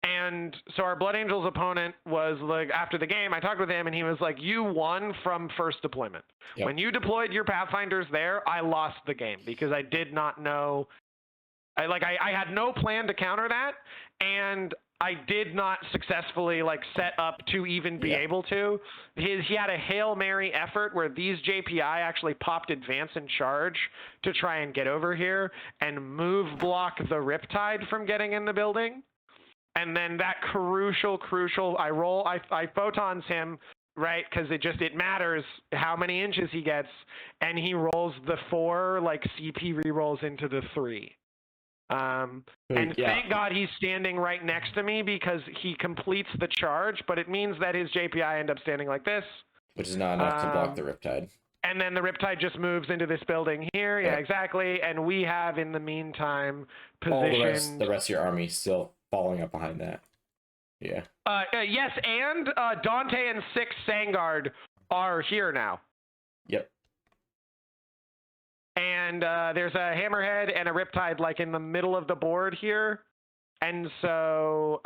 And so our Blood Angels opponent was like, after the game, I talked with him and he was like, you won from first deployment. Yep. When you deployed your Pathfinders there, I lost the game because I did not know. I had no plan to counter that, and I did not successfully like set up to even be able to. He had a Hail Mary effort where these JPI actually popped advance and charge to try and get over here and move block the Riptide from getting in the building. And then that crucial, I photons him, right? Because it matters how many inches he gets, and he rolls the 4 like CP rerolls into the 3. Thank God he's standing right next to me because he completes the charge, but it means that his JPI end up standing like this, which is not enough to block the Riptide. And then the Riptide just moves into this building here. Yeah, exactly. And we have in the meantime positioned all the rest of your army still following up behind that. Yeah. Yes, and Dante and 6 Sangard are here now. Yep. And there's a Hammerhead and a Riptide like in the middle of the board here. And so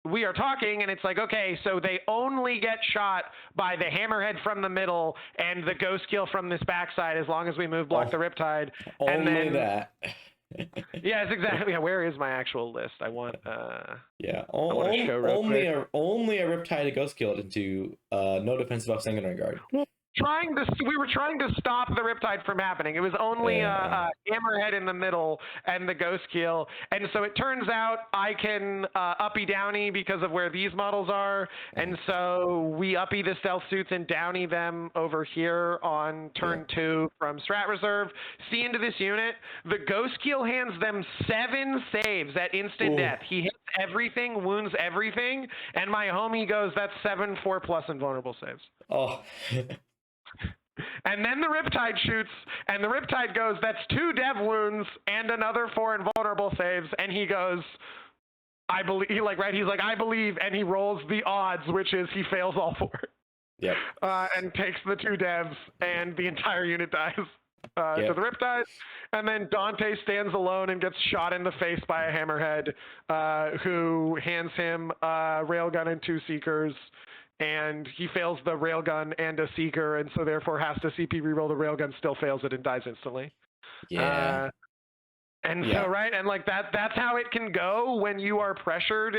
we are talking, and it's like, okay, so they only get shot by the Hammerhead from the middle and the Ghost Kill from this backside as long as we move block the Riptide. Only that. Yes, exactly. Yeah, where is my actual list? I want only a Riptide to Ghost Killed into no defensive up secondary guard. We were trying to stop the Riptide from happening. It was only Hammerhead in the middle and the Ghost Kill. And so it turns out I can uppy downy because of where these models are. And so we uppy the stealth suits and downy them over here on turn 2 from Strat Reserve. See into this unit. The Ghost Kill hands them 7 saves at instant death. He hits everything, wounds everything, and my homie goes, that's 7 4+ invulnerable saves. Oh. And then the Riptide shoots, and the Riptide goes, that's 2 dev wounds and another 4 invulnerable saves, and he goes, I believe, he's like, I believe, and he rolls the odds, which is he fails all 4. Yep. And takes the 2 devs, and the entire unit dies to the Riptide. And then Dante stands alone and gets shot in the face by a Hammerhead, who hands him a Railgun and 2 Seekers. And he fails the Railgun and a Seeker, and so therefore has to CP reroll the Railgun, still fails it, and dies instantly. Yeah. So, right, and like that's how it can go when you are pressured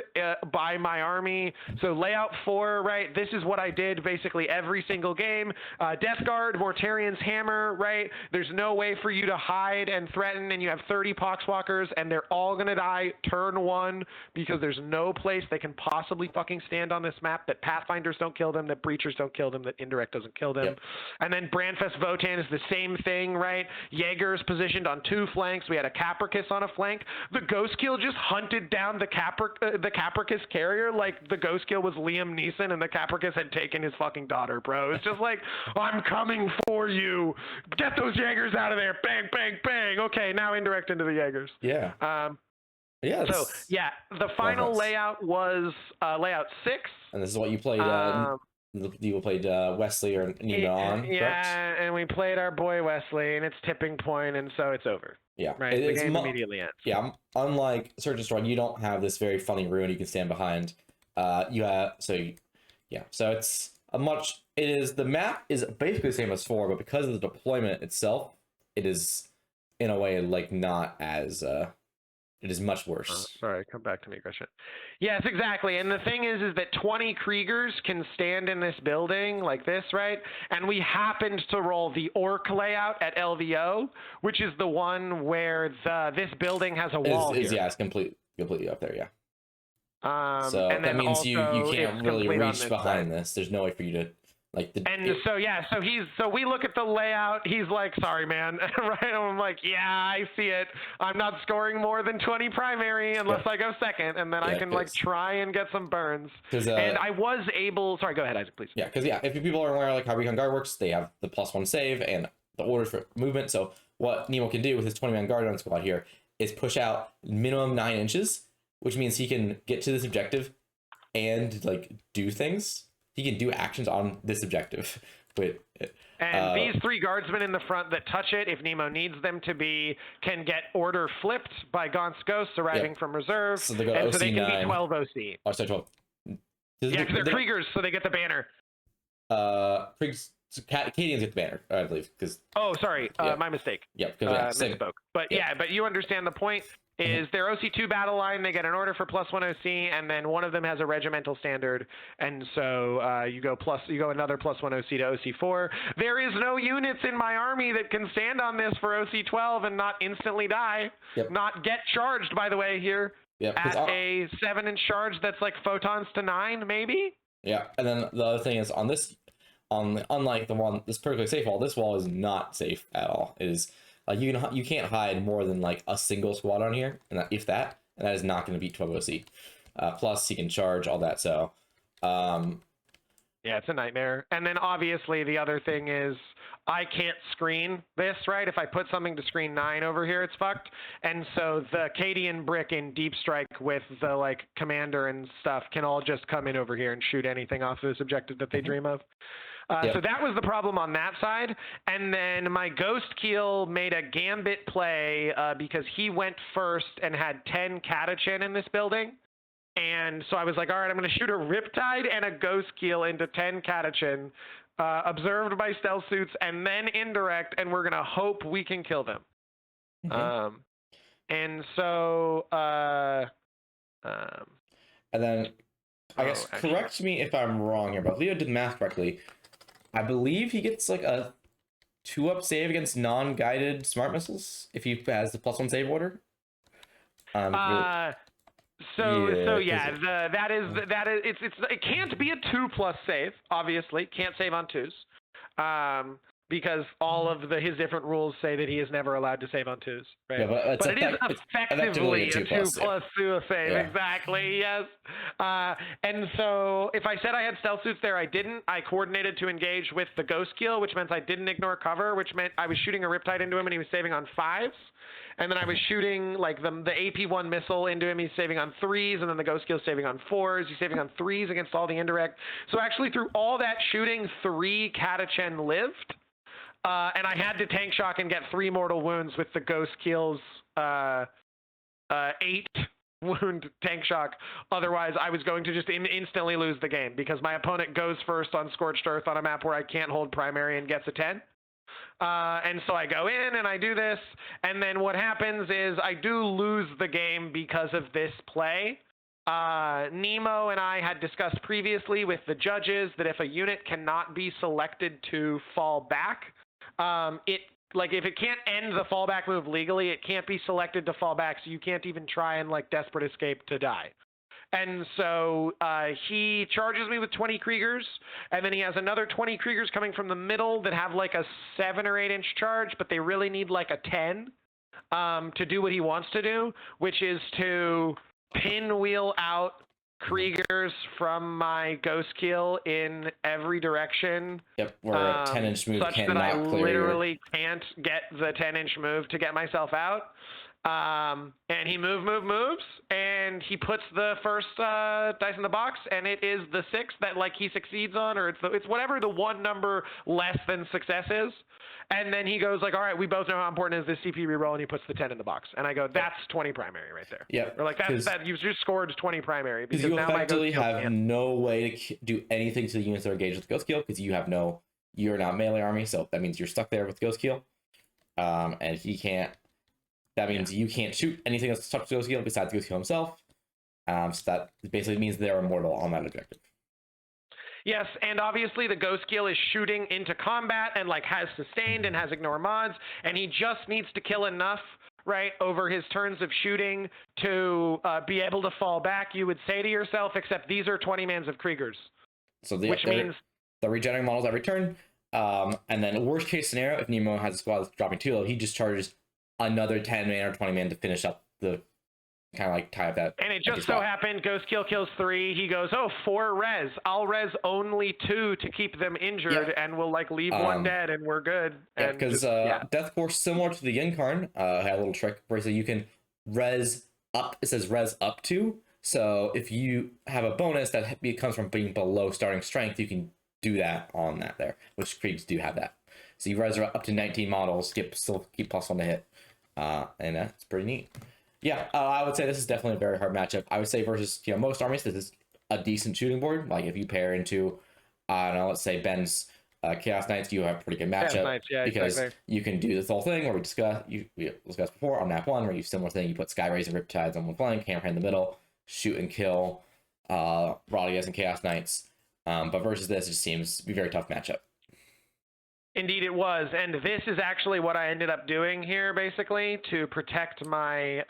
by my army. So layout 4, right, this is what I did basically every single game. Death Guard, Mortarian's Hammer, right, there's no way for you to hide and threaten, and you have 30 Poxwalkers, and they're all going to die turn 1 because there's no place they can possibly fucking stand on this map that Pathfinders don't kill them, that Breachers don't kill them, that Indirect doesn't kill them. Yep. And then Brandfest Votan is the same thing, right? Jaeger's positioned on 2 flanks. We had a Capricus on a flank. The Ghost Kill just hunted down the Capricus carrier like the Ghost Kill was Liam Neeson and the Capricus had taken his fucking daughter, bro. It's just like, I'm coming for you. Get those Jaegers out of there. Bang, bang, bang. Okay, now indirect into the Jaegers. Yeah. So, the final layout was layout 6. And this is what you played. You played Wesley or Nina on. Yeah, and we played our boy Wesley, and it's tipping point, and so it's over. Yeah, right. The game immediately ends. Yeah, unlike Search and Destroy, you don't have this very funny ruin you can stand behind. So it's the map is basically the same as 4, but because of the deployment itself, it is in a way like not as it is much worse. Sorry, come back to me, Christian. Yes, exactly. And the thing is that 20 Kriegers can stand in this building like this, right? And we happened to roll the orc layout at LVO, which is the one where this building has a wall here. Yeah, it's completely up there, yeah. So and that means you can't really reach behind this. There's no way for you to so we look at the layout. He's like, sorry, man. Right? And I'm like, yeah, I see it. I'm not scoring more than 20 primary unless I go second, and then I can like try and get some burns. And I was able. Sorry, go ahead, Isaac, please. Yeah, because if people are aware like how Recon Guard works, they have the +1 save and the order for movement. So what Nemo can do with his 20-man guard on squad here is push out minimum 9 inches, which means he can get to this objective and like do things. He can do actions on this objective. And these 3 guardsmen in the front that touch it, if Nemo needs them to be, can get order flipped by Gaunt's ghosts arriving from reserve. So they go so they can be 12 OC. Oh, sorry, 12. Yeah, because they're Kriegers, so they get the banner. Cadians get the banner, I believe. Oh, sorry, my mistake. Yeah, misspoke. But but you understand the point. Is their OC2 battle line, they get an order for +1 OC, and then one of them has a regimental standard, and so you go another +1 OC to OC4. There is no units in my army that can stand on this for OC12 and not instantly die, not get charged, by the way, here, at a 7-inch charge that's like photons to 9, maybe? Yeah, and then the other thing is unlike this perfectly safe wall, this wall is not safe at all. It is... you can't hide more than like a single squad on here, and that is not going to beat 12 OC. Plus, he can charge all that. So, yeah, it's a nightmare. And then obviously the other thing is I can't screen this, right? If I put something to screen 9 over here, it's fucked. And so the Cadian brick in Deep Strike with the like commander and stuff can all just come in over here and shoot anything off of this objective that they dream of. So that was the problem on that side. And then my Ghost Keel made a gambit play because he went first and had 10 Catachin in this building. And so I was like, all right, I'm going to shoot a Riptide and a Ghost Keel into 10 Catachin, observed by stealth suits, and then indirect, and we're going to hope we can kill them. And so... and then, I guess, correct me if I'm wrong here, but Leo did math correctly. I believe he gets like a 2-up save against non-guided smart missiles if he has the +1 save order. It can't be a 2+ save, obviously. Can't save on 2s. Because all of his different rules say that he is never allowed to save on 2s, right? Yeah, but it is effectively a 2+2 save, exactly, yes. And so if I said I had stealth suits there, I didn't. I coordinated to engage with the Ghost Keel, which meant I didn't ignore cover, which meant I was shooting a Riptide into him and he was saving on 5s. And then I was shooting like the AP1 missile into him. He's saving on 3s, and then the Ghost Keel saving on 4s. He's saving on 3s against all the indirect. So actually, through all that shooting, 3 Catachin lived. And I had to tank shock and get 3 mortal wounds with the Ghost Keel's 8 wound tank shock. Otherwise, I was going to just instantly lose the game because my opponent goes first on Scorched Earth on a map where I can't hold primary and gets a 10. And so I go in and I do this, and then what happens is I do lose the game because of this play. Nemo and I had discussed previously with the judges that if a unit cannot be selected to fall back, if it can't end the fallback move legally, it can't be selected to fall back, so you can't even try and like desperate escape to die. And so he charges me with 20 Kriegers, and then he has another 20 Kriegers coming from the middle that have like a 7 or 8 inch charge, but they really need like a 10 to do what he wants to do, which is to pinwheel out Kriegers from my Ghost Keel in every direction. Yep, where a 10-inch move such that I literally can't get the 10-inch move to get myself out. And he moves, and he puts the first dice in the box, and it is the 6 that like he succeeds on, or it's whatever the one number less than success is. And then he goes like, all right, we both know how important is this CP reroll, and he puts the 10 in the box. And I go, that's 20 primary right there. Yeah. Or like, that you've just scored 20 primary. Because you effectively have no way to do anything to the units that are engaged with Ghost Keel, because you're not melee army, so that means you're stuck there with Ghost Keel. And he can't, that means you can't shoot anything that's stuck to Ghost Keel besides Ghost Keel himself. So that basically means they're immortal on that objective. Yes, and obviously the Ghost Keel is shooting into combat and like has sustained and has ignore mods, and he just needs to kill enough, right, over his turns of shooting to be able to fall back, you would say to yourself, except these are 20 mans of Kriegers. So which means they're regenerating models every turn. And then worst case scenario, if Nemo has a squad that's dropping too low, he just charges another 10 man or 20 man to finish up the kind of like tie up that. And it just so happened Ghost Keel kills 3. He goes, oh, 4 res. I'll res only 2 to keep them injured, and we'll like leave 1 dead, and we're good. Yeah, because Death Core, similar to the Incarn, had a little trick where you can res up. It says res up to. So if you have a bonus that comes from being below starting strength, you can do that on that there, which Kriegs do have that. So you res up to 19 models, still keep +1 to hit, and that's pretty neat. Yeah, I would say this is definitely a very hard matchup. I would say versus most armies, this is a decent shooting board. Like if you pair into, I don't know, let's say Ben's Chaos Knights, you have a pretty good matchup because you can do this whole thing where we discussed before on map 1, where you similar thing. You put Skyrays and Riptides on one flank, Hammer in the middle, shoot and kill Rodias and Chaos Knights. But versus this, it just seems to be a very tough matchup. Indeed it was, and this is actually what I ended up doing here, basically, to protect my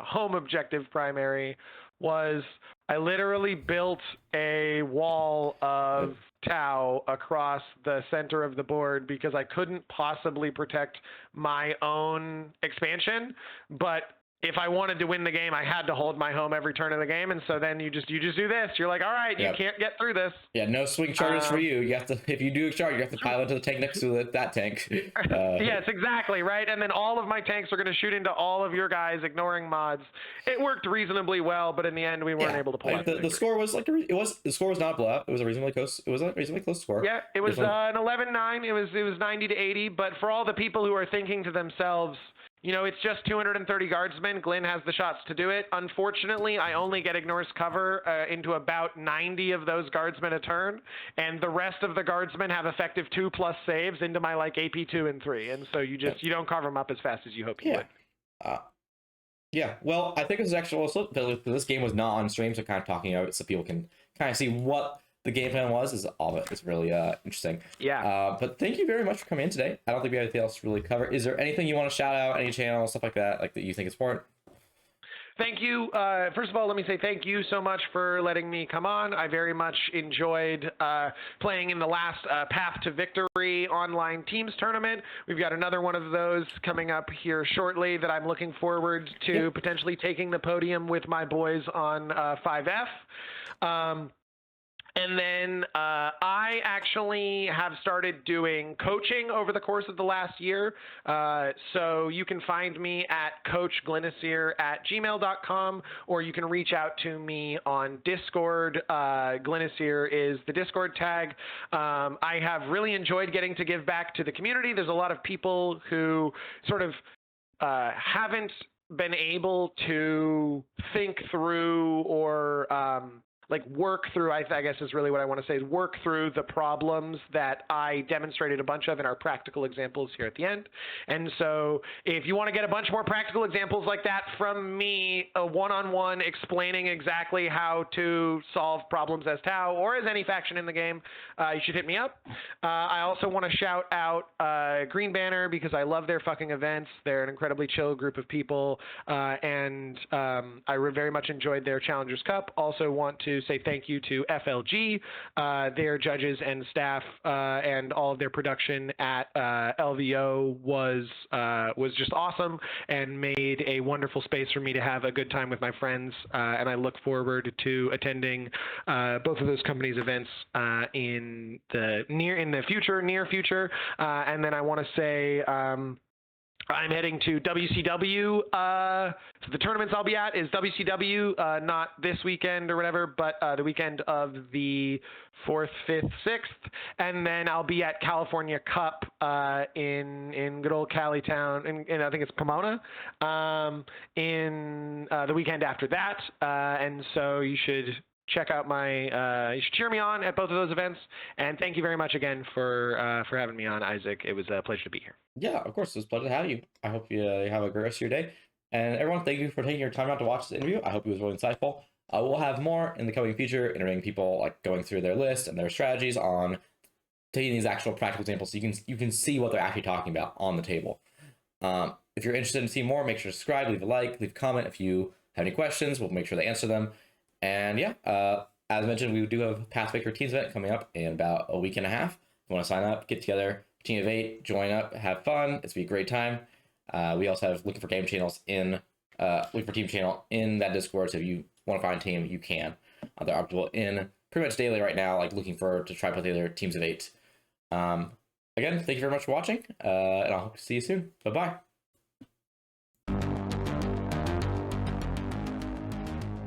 home objective primary, was I literally built a wall of Tau across the center of the board because I couldn't possibly protect my own expansion, but if I wanted to win the game, I had to hold my home every turn of the game, and so then you just do this. You're like, all right, you can't get through this. Yeah, no swing charges for you. You have to, if you do a charge, you have to pile into the tank next to that tank. Yes, exactly, right. And then all of my tanks are going to shoot into all of your guys, ignoring mods. It worked reasonably well, but in the end, we weren't able to pull out. The score was like the score was not a blowout. It was a reasonably close. It was a reasonably close score. Yeah, it was an 11-9. It was 90-80. But for all the people who are thinking to themselves, it's just 230 guardsmen. Glyn has the shots to do it. Unfortunately, I only get ignores cover into about 90 of those guardsmen a turn, and the rest of the guardsmen have effective 2+ saves into my like AP 2 and 3, and so you don't carve them up as fast as you hope you would. Yeah. Well, I think this is actually also this game was not on stream, so kind of talking about it so people can kind of see what the game plan is all of it. It's really interesting. Yeah. But thank you very much for coming in today. I don't think we have anything else to really cover. Is there anything you want to shout out, any channel, stuff like that you think is important? Thank you. First of all, let me say thank you so much for letting me come on. I very much enjoyed playing in the last Path to Victory online teams tournament. We've got another one of those coming up here shortly that I'm looking forward to potentially taking the podium with my boys on 5F. And then I actually have started doing coaching over the course of the last year. So you can find me at coachglyniser@gmail.com, or you can reach out to me on Discord. Glyniser is the Discord tag. I have really enjoyed getting to give back to the community. There's a lot of people who sort of haven't been able to think through or work through, I guess is really what I want to say, is work through the problems that I demonstrated a bunch of in our practical examples here at the end. And so if you want to get a bunch more practical examples like that from me, a one-on-one explaining exactly how to solve problems as Tau or as any faction in the game, you should hit me up. I also want to shout out Green Banner because I love their fucking events. They're an incredibly chill group of people, and I very much enjoyed their Challengers Cup. Also want to say thank you to FLG, their judges and staff, and all of their production at LVO was just awesome and made a wonderful space for me to have a good time with my friends. And I look forward to attending both of those companies' events in the near future. And then I want to say I'm heading to WCW. So the tournaments I'll be at is WCW, not this weekend or whatever, but the weekend of the 4th, 5th, 6th. And then I'll be at California Cup in good old Cali town, and I think it's Pomona, in the weekend after that. And so you should check out you should cheer me on at both of those events. And thank you very much again for having me on, Isaac. It was a pleasure to be here. Yeah, of course. It was a pleasure to have you. I hope you have a great rest of your day. And everyone, thank you for taking your time out to watch this interview. I hope it was really insightful. We'll have more in the coming future, interviewing people, like going through their list and their strategies on taking these actual practical examples, so you can see what they're actually talking about on the table. If you're interested in seeing more, make sure to subscribe, leave a like, leave a comment. If you have any questions, we'll make sure to answer them. And yeah, as mentioned, we do have a Pathmaker Teams event coming up in about a week and a half. If you want to sign up, get together, team of 8, join up, have fun. It's gonna be a great time. We also have looking for game channels looking for team channel in that Discord. So if you want to find a team, you can. They're updatable in pretty much daily right now, like looking to try put together teams of 8. Again, thank you very much for watching, and I'll hope to see you soon. Bye bye.